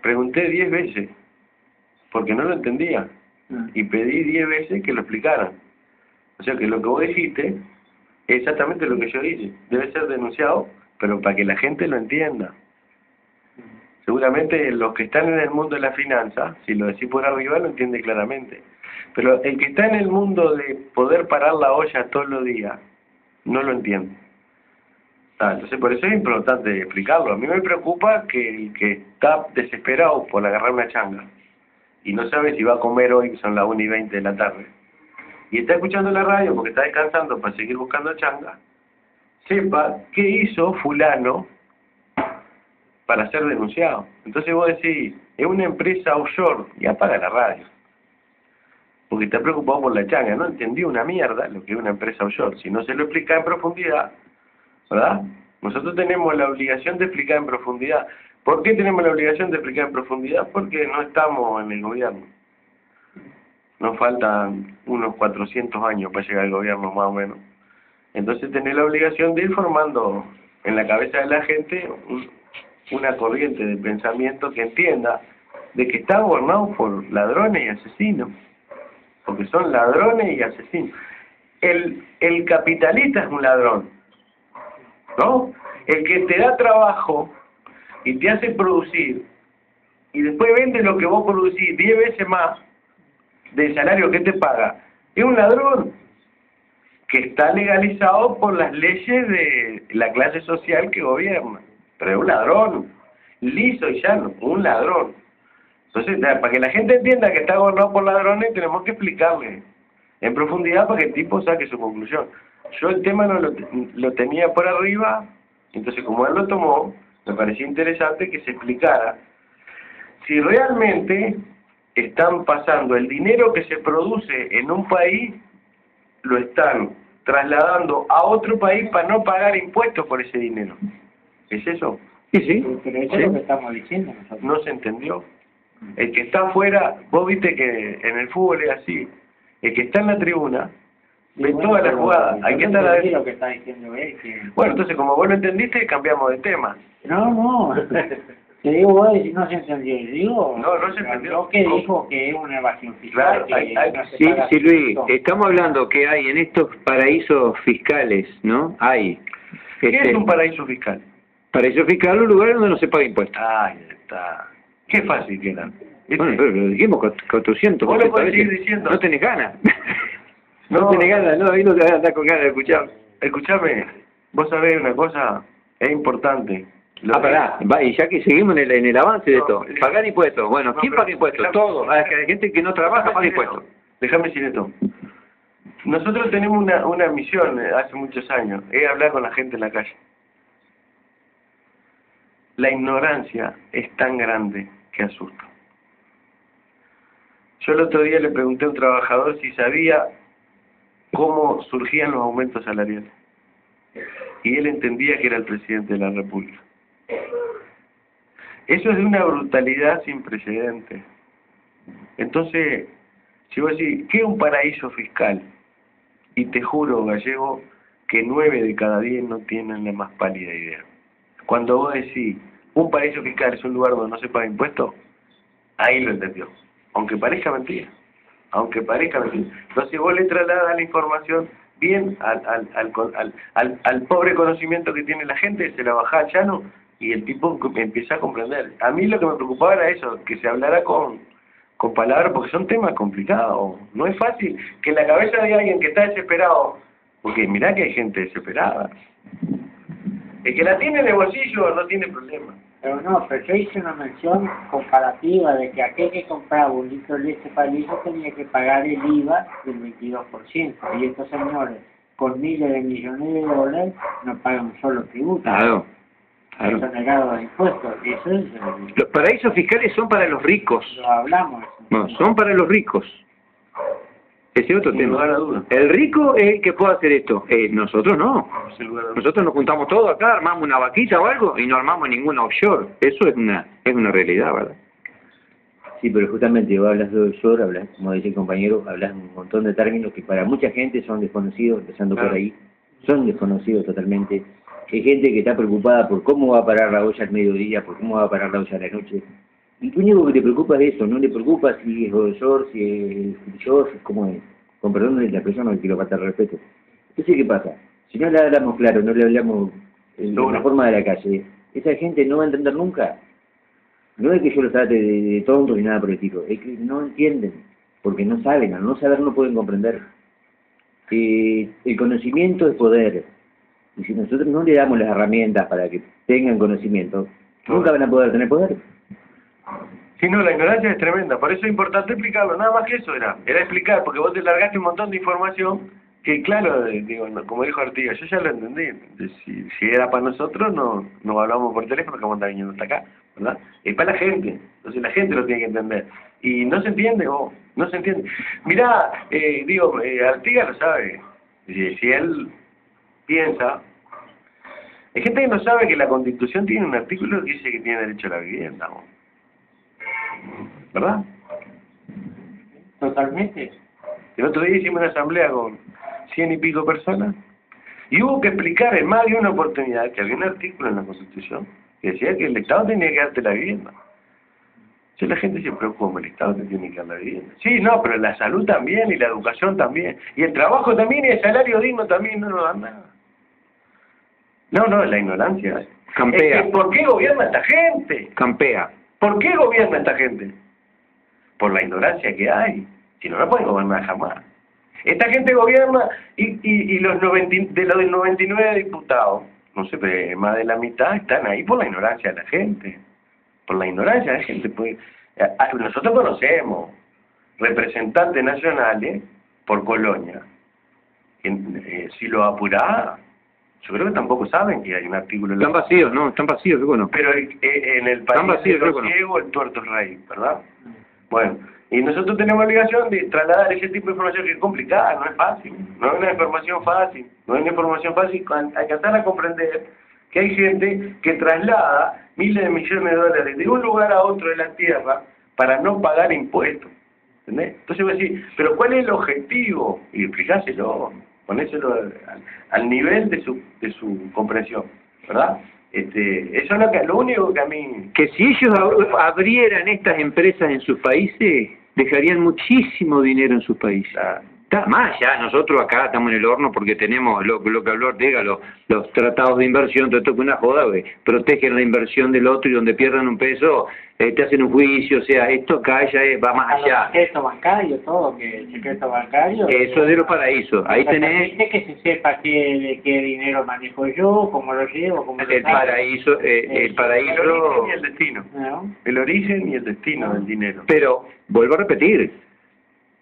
pregunté 10 veces, porque no lo entendía, y pedí 10 veces que lo explicaran. O sea que lo que vos dijiste es exactamente lo que yo dije. Debe ser denunciado, pero para que la gente lo entienda. Seguramente los que están en el mundo de la finanza, si lo decís por arriba, lo entiende claramente. Pero el que está en el mundo de poder parar la olla todos los días, no lo entiende. Entonces por eso es importante explicarlo. A mí me preocupa que el que está desesperado por agarrar una changa y no sabe si va a comer hoy, son las 1:20 de la tarde, y está escuchando la radio porque está descansando para seguir buscando changa, sepa qué hizo fulano para ser denunciado. Entonces vos decís, es una empresa offshore, y apaga la radio. Porque está preocupado por la changa, no entendió una mierda lo que es una empresa offshore. Si no se lo explica en profundidad, ¿verdad? Nosotros tenemos la obligación de explicar en profundidad. ¿Por qué tenemos la obligación de explicar en profundidad? Porque no estamos en el gobierno. Nos faltan unos 400 años para llegar al gobierno, más o menos. Entonces tenés la obligación de ir formando en la cabeza de la gente una corriente de pensamiento que entienda de que está gobernado por ladrones y asesinos. Porque son ladrones y asesinos. El capitalista es un ladrón, ¿no? El que te da trabajo y te hace producir y después vende lo que vos producís 10 veces más del salario que te paga, es un ladrón que está legalizado por las leyes de la clase social que gobierna. Pero es un ladrón, liso y llano, un ladrón. Entonces, para que la gente entienda que está gobernado por ladrones, tenemos que explicarle en profundidad para que el tipo saque su conclusión. Yo el tema no lo tenía por arriba, entonces como él lo tomó, me pareció interesante que se explicara si realmente están pasando el dinero que se produce en un país, lo están trasladando a otro país para no pagar impuestos por ese dinero. ¿Es eso? Sí, sí. Pero eso es lo que estamos diciendo nosotros. No se entendió. El que está afuera, vos viste que en el fútbol es así, el que está en la tribuna ve todas las jugadas, hay que estar adentro. Lo que está diciendo él, que... Bueno, entonces como vos lo entendiste, cambiamos de tema. No, te digo, vos decís, no se entendió, digo... No se entendió. Lo que dijo que es una evasión fiscal. Claro, no se Sí, paga sí, Luis, impuestos. estamos hablando que hay en estos paraísos fiscales, ¿no? Hay. ¿Qué es un paraíso fiscal? Paraíso fiscal, un lugar donde no se paga impuestos. Ay, está. Qué fácil que era. ¿Viste? Bueno, pero lo dijimos 400 Vos lo podés veces. seguir diciendo. No tenés ganas. No. No tenés ganas, no, ahí no te vas a andar con ganas de escuchar. Escuchame, vos sabés una cosa, es importante. Pará, va, y ya que seguimos en el avance de esto, No, pagar impuestos. Bueno, no, ¿quién pero paga impuestos? déjame- Todos. Hay gente que no trabaja paga impuestos. Déjame decir esto. Nosotros tenemos una misión hace muchos años, es hablar con la gente en la calle. La ignorancia es tan grande que asusta. Yo el otro día le pregunté a un trabajador si sabía cómo surgían los aumentos salariales. Y él entendía que era el presidente de la República. Eso es de una brutalidad sin precedentes. Entonces, si vos decís, ¿qué es un paraíso fiscal? Y te juro, Gallego, que 9 de cada 10 no tienen la más pálida idea. Cuando vos decís, un paraíso fiscal es un lugar donde no se paga impuestos, ahí lo entendió. Aunque parezca mentira. Aunque parezca mentira. Entonces vos le trasladas la información bien al pobre conocimiento que tiene la gente, se la baja al llano y el tipo empieza a comprender. A mí lo que me preocupaba era eso, que se hablara con palabras, porque son temas complicados. No es fácil que en la cabeza de alguien que está desesperado, porque mirá que hay gente desesperada. El que la tiene en el bolsillo no tiene problema. Pero no, pero yo hice una mención comparativa de que aquel que compraba un litro de leche para el hijo tenía que pagar el IVA del 22%. Y estos señores, con miles de millones de dólares, no pagan un solo tributo. Claro, claro. Son negados de impuestos. Eso es, Los paraísos fiscales son para los ricos. lo hablamos. No, son para los ricos. Ese es otro Sin lugar a tema. dudas. El rico es el que puede hacer esto. Nosotros no. Sin lugar a dudas. Nosotros nos juntamos todos acá, armamos una vaquita o algo y no armamos ninguna offshore. Eso es una realidad, ¿verdad? Sí, pero justamente vos hablas de offshore, hablas, como decía el compañero, hablas un montón de términos que para mucha gente son desconocidos, empezando por ahí, son desconocidos totalmente. Hay gente que está preocupada por cómo va a parar la olla al mediodía, por cómo va a parar la olla a la noche. Y lo único que te preocupa es eso, no le preocupa si es offshore, si es offshore, cómo es. Con perdón de la persona, no quiero faltar el respeto. Entonces, ¿qué pasa? Si no le hablamos claro, no le hablamos de la forma de la calle, esa gente no va a entender nunca. No es que yo los trate de tontos ni nada por el estilo, es que no entienden, porque no saben, al no saber no pueden comprender. El conocimiento es poder, y si nosotros no le damos las herramientas para que tengan conocimiento, nunca van a poder tener poder. Sí, no, la ignorancia es tremenda, por eso es importante explicarlo, nada más que eso era explicar, porque vos te largaste un montón de información que claro, digo, como dijo Artigas, yo ya lo entendí, si era para nosotros no hablamos por teléfono que vamos a estar viniendo hasta acá, ¿verdad? Es para la gente, entonces la gente lo tiene que entender, y no se entiende, no se entiende. Mirá, Artigas lo sabe, si él piensa, hay gente que no sabe que la Constitución tiene un artículo que dice que tiene derecho a la vivienda, ¿verdad? Totalmente. El otro día hicimos una asamblea con 100 y pico personas y hubo que explicar en más de una oportunidad que había un artículo en la Constitución que decía que el Estado tenía que darte la vivienda. Entonces la gente se preocupa, el Estado te tiene que dar la vivienda. Sí, no, pero la salud también y la educación también y el trabajo también y el salario digno también no nos dan nada. No, la ignorancia. Campea. Es que, ¿por qué gobierna esta gente? Campea. ¿Por qué gobierna esta gente? Por la ignorancia que hay. Si no, no pueden gobernar jamás. Esta gente gobierna y los de los 99 diputados, no sé, pero más de la mitad están ahí por la ignorancia de la gente. Por la ignorancia de la gente. Pues, nosotros conocemos representantes nacionales por colonia. Si lo apurá, yo creo que tampoco saben que hay un artículo en la... Están vacíos, ¿no? Están vacíos, qué bueno. Pero en el país de los ciegos, el tuerto es rey, ¿verdad? Bueno, y nosotros tenemos obligación de trasladar ese tipo de información que es complicada, no es fácil, no es una información fácil, alcanzar a comprender que hay gente que traslada miles de millones de dólares de un lugar a otro de la tierra para no pagar impuestos, ¿entendés? Entonces voy a decir, pero ¿cuál es el objetivo? Y explicáselo, ponéselo al nivel de su comprensión, ¿verdad? Eso es lo único que a mí... Que si ellos abrieran estas empresas en sus países, dejarían muchísimo dinero en sus países. Está más ya, nosotros acá estamos en el horno porque tenemos lo que habló Ortega, los tratados de inversión, te toca una joda, güey, protegen la inversión del otro y donde pierdan un peso, te hacen un juicio, o sea, esto acá ya va más allá. El secreto bancario, todo, que el secreto bancario... Eso es de los paraísos, ahí tenés... que se sepa qué dinero manejo yo, cómo lo llevo, cómo lo El paraíso, el paraíso... El origen y el destino. ¿No? El origen y el destino del dinero. Pero, vuelvo a repetir,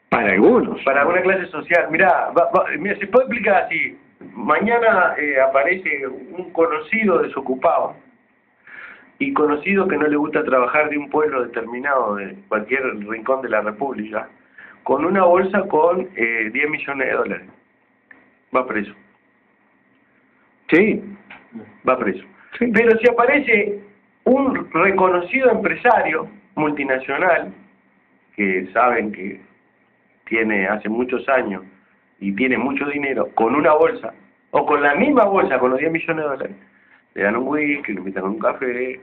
para algunos. Para una clase social. Mirá, se puede explicar así. Mañana aparece un conocido desocupado y conocido que no le gusta trabajar de un pueblo determinado, de cualquier rincón de la República, con una bolsa con 10 millones de dólares. Va preso. Sí. Va preso. Sí. Pero si aparece un reconocido empresario multinacional, que saben que tiene hace muchos años y tiene mucho dinero, con una bolsa, o con la misma bolsa, con los 10 millones de dólares, le dan un whisky, le invitan a un café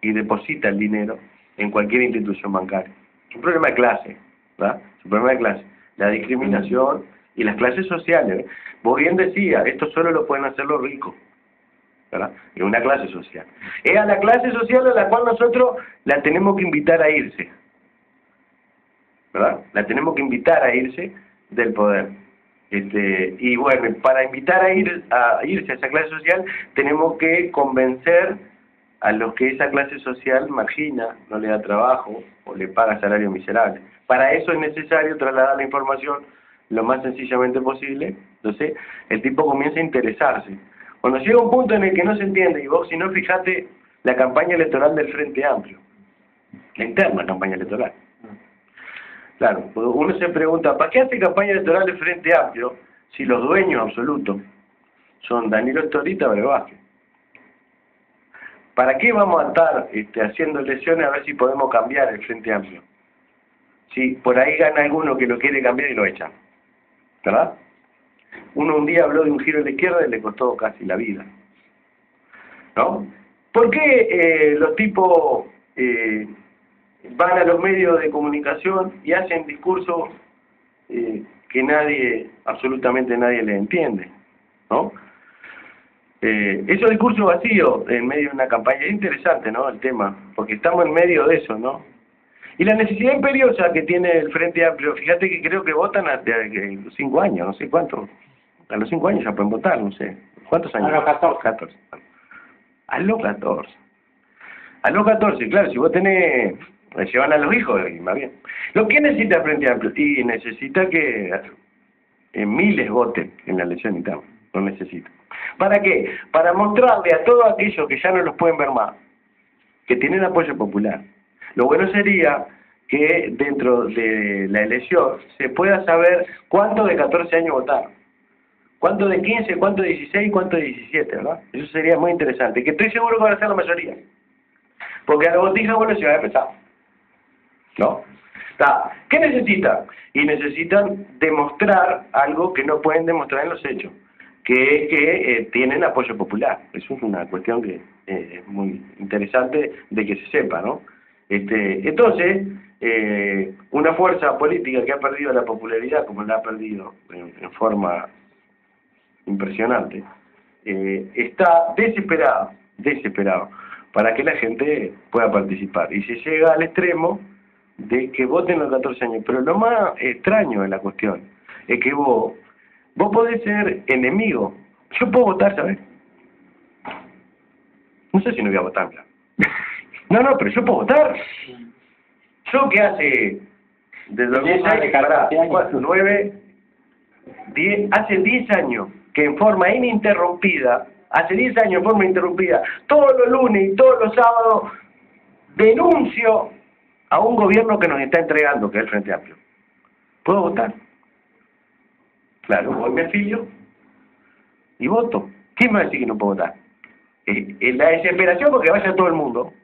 y deposita el dinero en cualquier institución bancaria. Es un problema de clase, ¿verdad? Es un problema de clase. La discriminación y las clases sociales. Vos bien decías, esto solo lo pueden hacer los ricos, ¿verdad? Es una clase social. Es a la clase social a la cual nosotros la tenemos que invitar a irse, ¿verdad? La tenemos que invitar a irse del poder. Y bueno, para invitar a irse a esa clase social, tenemos que convencer a los que esa clase social margina, no le da trabajo o le paga salario miserable. Para eso es necesario trasladar la información lo más sencillamente posible. Entonces, el tipo comienza a interesarse. Cuando llega un punto en el que no se entiende, y vos si no, fijate la campaña electoral del Frente Amplio, la interna campaña electoral. Claro, porque uno se pregunta, ¿para qué hace campaña electoral el Frente Amplio si los dueños absolutos son Danilo Storita y Álvaro Vázquez? ¿Para qué vamos a estar haciendo elecciones a ver si podemos cambiar el Frente Amplio? Si por ahí gana alguno que lo quiere cambiar y lo echa, ¿verdad? Uno un día habló de un giro a la izquierda y le costó casi la vida, ¿no? ¿Por qué los tipos van a los medios de comunicación y hacen discursos que nadie, absolutamente nadie les entiende, ¿no? Esos discursos vacíos en medio de una campaña, es interesante, ¿no? El tema, porque estamos en medio de eso, ¿no? Y la necesidad imperiosa que tiene el Frente Amplio, fíjate que creo que votan a los 5 años, no sé cuánto, a los 5 años ya pueden votar, no sé, ¿cuántos años? A los 14. 14. A los 14. A los 14, claro, si vos tenés, llevan a los hijos, y más bien. Lo que necesita el Frente Amplio, y necesita que miles voten en la elección interna, lo necesita. ¿Para qué? Para mostrarle a todos aquellos que ya no los pueden ver más, que tienen apoyo popular. Lo bueno sería que dentro de la elección se pueda saber cuántos de 14 años votaron, cuántos de 15, cuántos de 16, cuántos de 17, ¿verdad? Eso sería muy interesante, que estoy seguro que van a ser la mayoría. Porque a la botija bueno se va a empezar, ¿no? ¿Qué necesitan? Y necesitan demostrar algo que no pueden demostrar en los hechos, que es que tienen apoyo popular. Eso es una cuestión que es muy interesante de que se sepa, ¿no? Entonces, una fuerza política que ha perdido la popularidad, como la ha perdido en forma impresionante, está desesperado para que la gente pueda participar. Y se llega al extremo de que voten los 14 años. Pero lo más extraño de la cuestión es que vos podés ser enemigo. Yo puedo votar, ¿sabes? No sé si no voy a votar, mira. No, pero yo puedo votar. Yo que hace de 2006 para 4, 9, 10, hace 10 años que en forma ininterrumpida, todos los lunes y todos los sábados, denuncio a un gobierno que nos está entregando, que es el Frente Amplio. ¿Puedo votar? Claro, voy, me afilio y voto. ¿Quién me va a decir que no puedo votar? La desesperación porque vaya todo el mundo.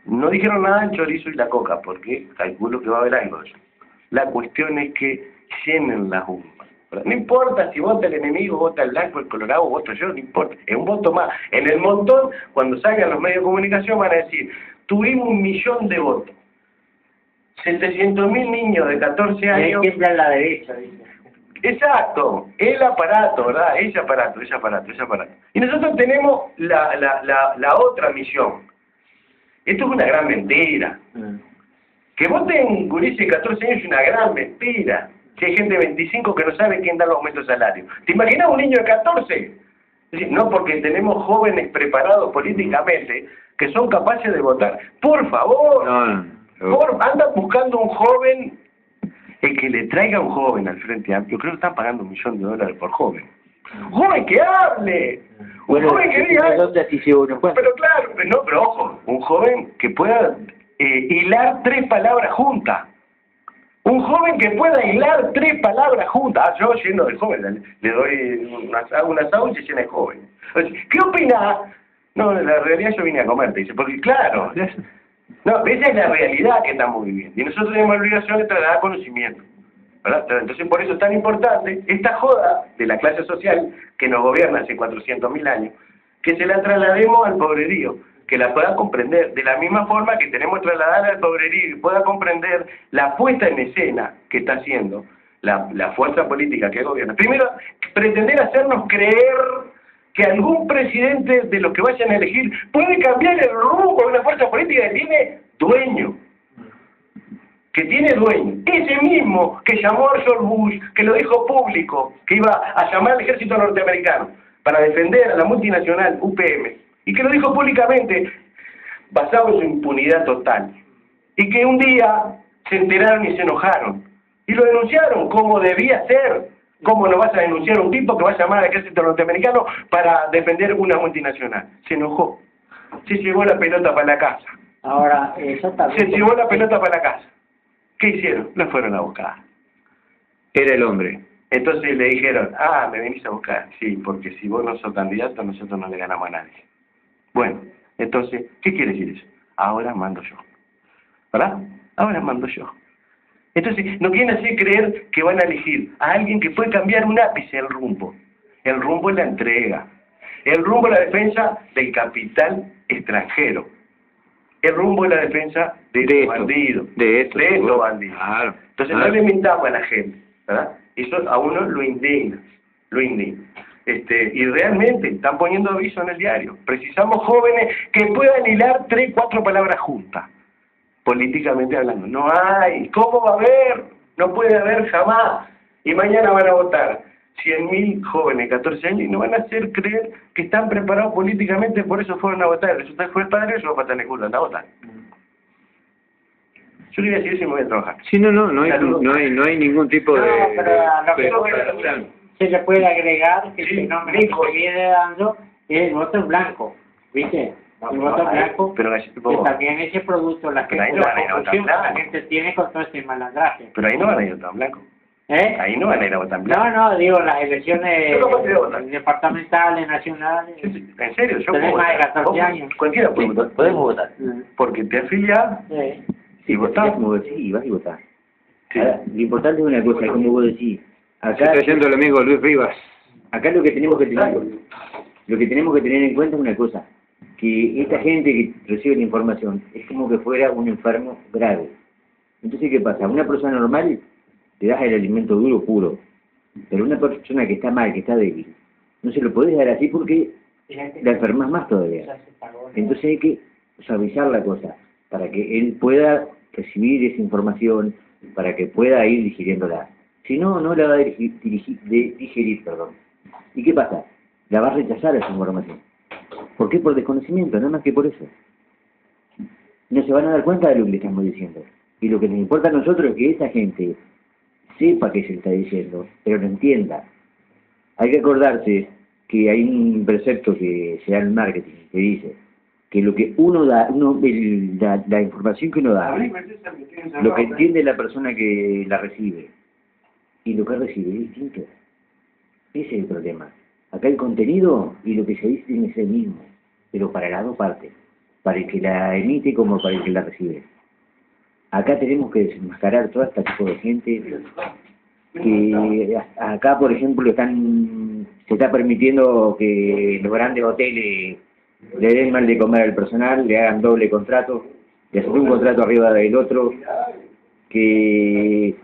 No dijeron nada del chorizo y la coca, porque calculo que va a haber algo de eso. La cuestión es que llenen las urnas. No importa si vota el enemigo, vota el blanco, el colorado, voto yo, no importa. Es un voto más. En el montón, cuando salgan los medios de comunicación, van a decir, tuvimos 1 millón de votos. 700.000 niños de 14 años. Siempre a la derecha, dice. Exacto, el aparato, ¿verdad? Ese aparato. Y nosotros tenemos la otra misión. Esto es una gran mentira. Que voten gurises de 14 años es una gran mentira. Si hay gente de 25 que no sabe quién da los aumentos de salario. ¿Te imaginas un niño de 14? Es decir, no, porque tenemos jóvenes preparados políticamente que son capaces de votar. Por favor, andan buscando un joven, el que le traiga un joven al Frente Amplio. Creo que están pagando $1 millón por joven. ¡Un joven que hable! Un joven que diga... Pero claro, pero ojo, un joven que pueda hilar 3 palabras juntas. Un joven que pueda hilar 3 palabras juntas. Ah, yo lleno de jóvenes, le doy un asado y se llena de jóvenes. ¿Qué opinás? No, en la realidad yo vine a comer, te dice, porque claro, no, esa es la realidad que estamos viviendo. Y nosotros tenemos la obligación de trasladar conocimiento, ¿verdad? Entonces por eso es tan importante esta joda de la clase social que nos gobierna hace 400.000 años, que se la traslademos al pobrerío, que la pueda comprender, de la misma forma que tenemos que trasladar al pobrerío y pueda comprender la puesta en escena que está haciendo la fuerza política que gobierna. Primero, pretender hacernos creer que algún presidente de los que vayan a elegir puede cambiar el rumbo de una fuerza política que tiene dueño. Ese mismo que llamó a George Bush, que lo dijo público, que iba a llamar al ejército norteamericano para defender a la multinacional UPM, y que lo dijo públicamente, basado en su impunidad total. Y que un día se enteraron y se enojaron, y lo denunciaron como debía ser. ¿Cómo no vas a denunciar a un tipo que va a llamar al ejército norteamericano para defender una multinacional? Se enojó. Se llevó la pelota para la casa. Ahora, eso también... Se llevó la pelota para la casa. ¿Qué hicieron? Lo fueron a buscar. Era el hombre. Entonces le dijeron, me venís a buscar. Sí, porque si vos no sos candidato, nosotros no le ganamos a nadie. Bueno, entonces, ¿qué quiere decir eso? Ahora mando yo. ¿Verdad? Ahora mando yo. Entonces, no quieren hacer creer que van a elegir a alguien que puede cambiar un ápice el rumbo. El rumbo es la entrega. El rumbo es la defensa del capital extranjero. El rumbo es la defensa de estos bandidos. De estos bandidos. Claro. Entonces no le mintamos a la gente, ¿verdad? Eso a uno lo indigna. Y realmente están poniendo aviso en el diario. Precisamos jóvenes que puedan hilar 3, 4 palabras juntas, políticamente hablando. No hay. ¿Cómo va a haber? No puede haber jamás. Y mañana van a votar 100.000 jóvenes, 14 años, y no van a hacer creer que están preparados políticamente, por eso fueron a votar. Resulta que fue el padre, eso va a patar el culo, anda a votar. Yo le voy a decir si me voy a trabajar. Sí, no hay ningún tipo de... pero se le puede agregar que el fenómeno que se viene dando es el voto blanco, ¿viste? El voto blanco, pero que también ese producto, la gente, la gente tiene con todo ese malandraje. Pero ahí no van a ir a votar en blanco. Ahí no van a ir a votar en blanco. No, digo, las elecciones departamentales, nacionales. ¿En serio? Yo tenés más de 14 años. Cualquiera puede votar. Podemos votar. Porque te afiliás y votás. Sí, vas y votás. Sí. Ahora, lo importante es una cosa, como vos decís. Acá está yendo el amigo Luis Rivas. Acá lo que tenemos que tener en cuenta es una cosa, que esta gente que recibe la información es como que fuera un enfermo grave. Entonces, ¿qué pasa? A una persona normal le das el alimento duro, puro, pero a una persona que está mal, que está débil, no se lo podés dar así porque la enfermas más todavía. Entonces hay que suavizar la cosa para que él pueda recibir esa información, para que pueda ir digiriéndola. Si no, no la va a digerir, perdón. ¿Y qué pasa? La va a rechazar esa información. ¿Por qué? Por desconocimiento, nada más que por eso. No se van a dar cuenta de lo que le estamos diciendo. Y lo que nos importa a nosotros es que esa gente sepa qué se le está diciendo, pero lo entienda. Hay que acordarse que hay un precepto que se da en el marketing, que dice que lo que uno da, la información que uno da, lo que entiende la persona que la recibe, y lo que recibe es distinto. Ese es el problema. Acá el contenido y lo que se dice tiene que ser el mismo, pero para las dos partes, para el que la emite como para el que la recibe. Acá tenemos que desenmascarar todo este tipo de gente que acá, por ejemplo, se está permitiendo que los grandes hoteles le den mal de comer al personal, le hagan doble contrato, le hacen un contrato arriba del otro, que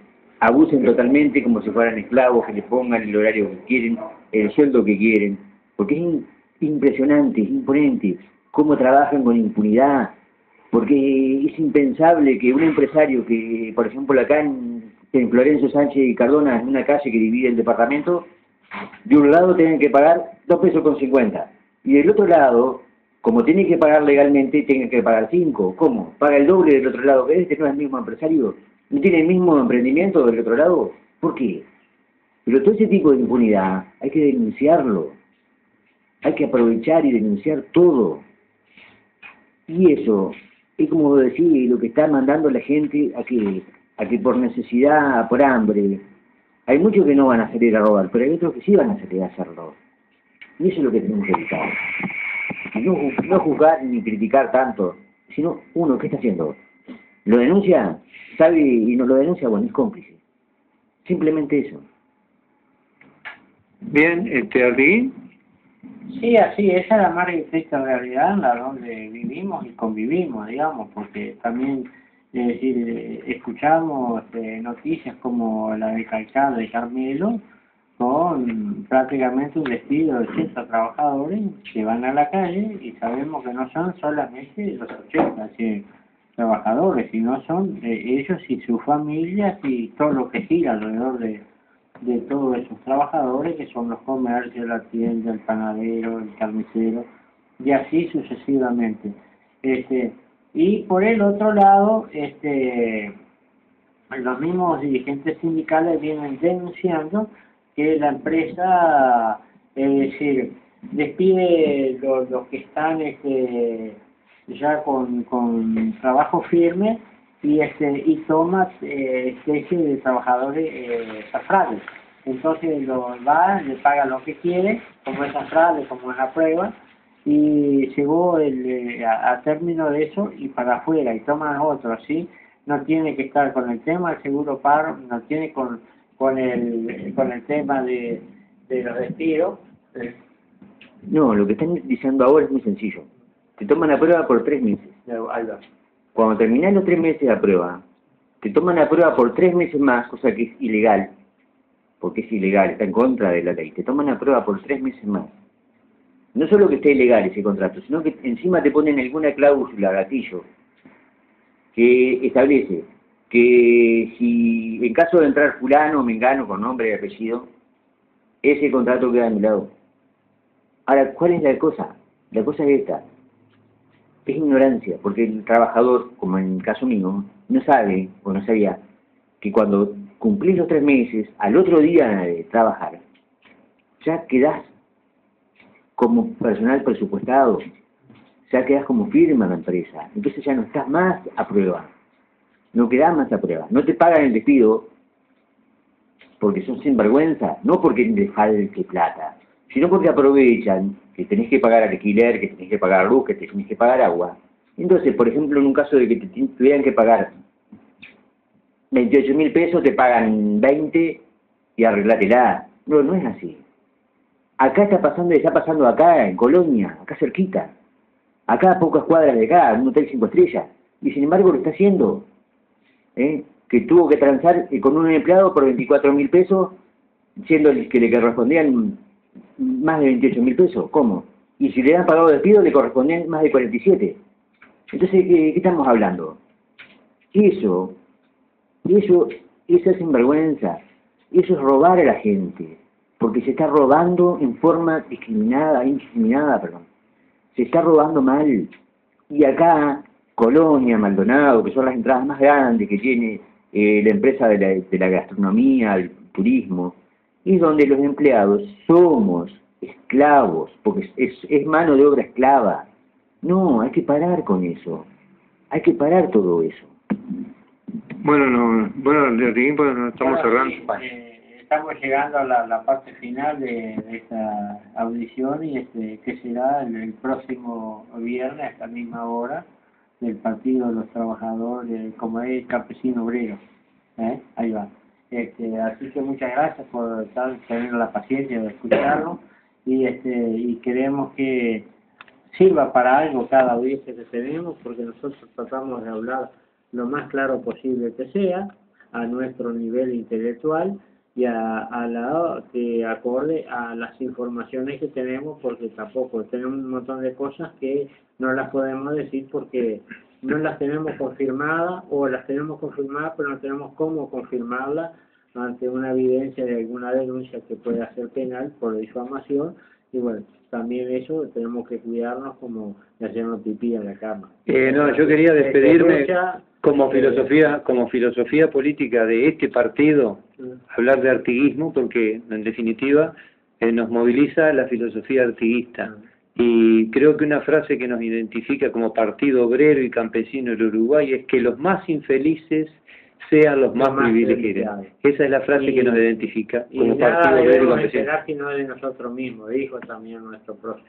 abusen totalmente como si fueran esclavos, que les pongan el horario que quieren, el sueldo que quieren, porque es impresionante, es imponente cómo trabajan con impunidad, porque es impensable que un empresario que, por ejemplo, acá en Florencio Sánchez y Cardona, en una calle que divide el departamento, de un lado tienen que pagar 2,50 pesos, y del otro lado, como tienen que pagar legalmente, tienen que pagar 5. ¿Cómo? ¿Paga el doble del otro lado? ¿Este no es el mismo empresario? ¿No tiene el mismo emprendimiento del otro lado? ¿Por qué? Pero todo ese tipo de impunidad hay que denunciarlo. Hay que aprovechar y denunciar todo. Y eso es como decir, lo que está mandando la gente a que por necesidad, por hambre, hay muchos que no van a salir a robar, pero hay otros que sí van a salir a hacerlo. Y eso es lo que tenemos que evitar. No juzgar ni criticar tanto, sino uno, ¿qué está haciendo? ¿Lo denuncia? ¿Sabe y no lo denuncia? Bueno, es cómplice. Simplemente eso. Bien, Arguín. Sí, así, esa es la más triste realidad en la donde vivimos y convivimos, digamos, porque también, es decir, escuchamos noticias como la de Calzada de Carmelo, con prácticamente un despido de 80 trabajadores que van a la calle y sabemos que no son solamente los 80 trabajadores, sino son ellos y sus familias y todo lo que gira alrededor de todos esos trabajadores, que son los comercios, la tienda, el panadero, el carnicero, y así sucesivamente. Y por el otro lado, los mismos dirigentes sindicales vienen denunciando que la empresa, es decir, despide los que están ya con trabajo firme y toma especie de trabajadores safrales. Entonces va, le paga lo que quiere, como es safrales, como es la prueba, y llegó a término de eso y para afuera, y toman otro, ¿sí? No tiene que estar con el tema del seguro paro, no tiene con el tema de los despidos. No, lo que están diciendo ahora es muy sencillo. Te toman la prueba por 3 meses. Cuando terminás los 3 meses de la prueba, te toman la prueba por 3 meses más, cosa que es ilegal, porque es ilegal, está en contra de la ley. Te toman la prueba por 3 meses más. No solo que esté ilegal ese contrato, sino que encima te ponen alguna cláusula, gatillo, que establece que si en caso de entrar fulano o mengano con nombre y apellido, ese contrato queda anulado. Ahora, ¿cuál es la cosa? La cosa es esta. Es ignorancia, porque el trabajador, como en el caso mío, no sabe o no sabía que cuando cumplís los 3 meses, al otro día de trabajar, ya quedás como personal presupuestado, ya quedás como firma en la empresa, entonces ya no estás más a prueba, no quedás más a prueba, no te pagan el despido porque son sinvergüenza, no porque les falte plata, sino porque aprovechan que tenés que pagar alquiler, que tenés que pagar luz, que tenés que pagar agua. Entonces, por ejemplo, en un caso de que te tuvieran que pagar 28.000 pesos, te pagan 20 y arreglátela. No, no es así. Acá está pasando acá, en Colonia, acá cerquita. Acá a pocas cuadras de acá, en un hotel 5 estrellas. Y sin embargo lo está haciendo. Que tuvo que transar con un empleado por 24.000 pesos, siendo que le correspondían más de 28.000 pesos. ¿Cómo? Y si le han pagado despido, le correspondían más de 47. Entonces, ¿qué estamos hablando? Eso es sinvergüenza. Eso es robar a la gente. Porque se está robando en forma indiscriminada, perdón. Se está robando mal. Y acá, Colonia, Maldonado, que son las entradas más grandes que tiene la empresa de la gastronomía, el turismo, es donde los empleados somos esclavos, porque es mano de obra esclava. No, hay que parar con eso. Hay que parar todo eso. Bueno, Joaquín, pues nos estamos cerrando. Estamos llegando a la parte final de esta audición y que será el próximo viernes a esta misma hora del Partido de los Trabajadores, como es Campesino Obrero. Ahí va. Así que muchas gracias por tener la paciencia de escucharlo y queremos que sirva para algo cada audiencia que tenemos, porque nosotros tratamos de hablar lo más claro posible que sea, a nuestro nivel intelectual y que acorde a las informaciones que tenemos, porque tampoco tenemos un montón de cosas que no las podemos decir porque no las tenemos confirmadas, o las tenemos confirmadas pero no tenemos cómo confirmarlas ante una evidencia de alguna denuncia que pueda ser penal por difamación. Y bueno, también eso tenemos que cuidarnos como de hacernos pipí en la cama. No, yo quería despedirme como filosofía política de este partido, hablar de artiguismo, porque en definitiva nos moviliza la filosofía artiguista. Y creo que una frase que nos identifica como partido obrero y campesino del Uruguay es que los más infelices sean los más privilegiados. Esa es la frase que nos identifica como partido obrero y campesino. Y nada sino de nosotros mismos, dijo también nuestro próximo.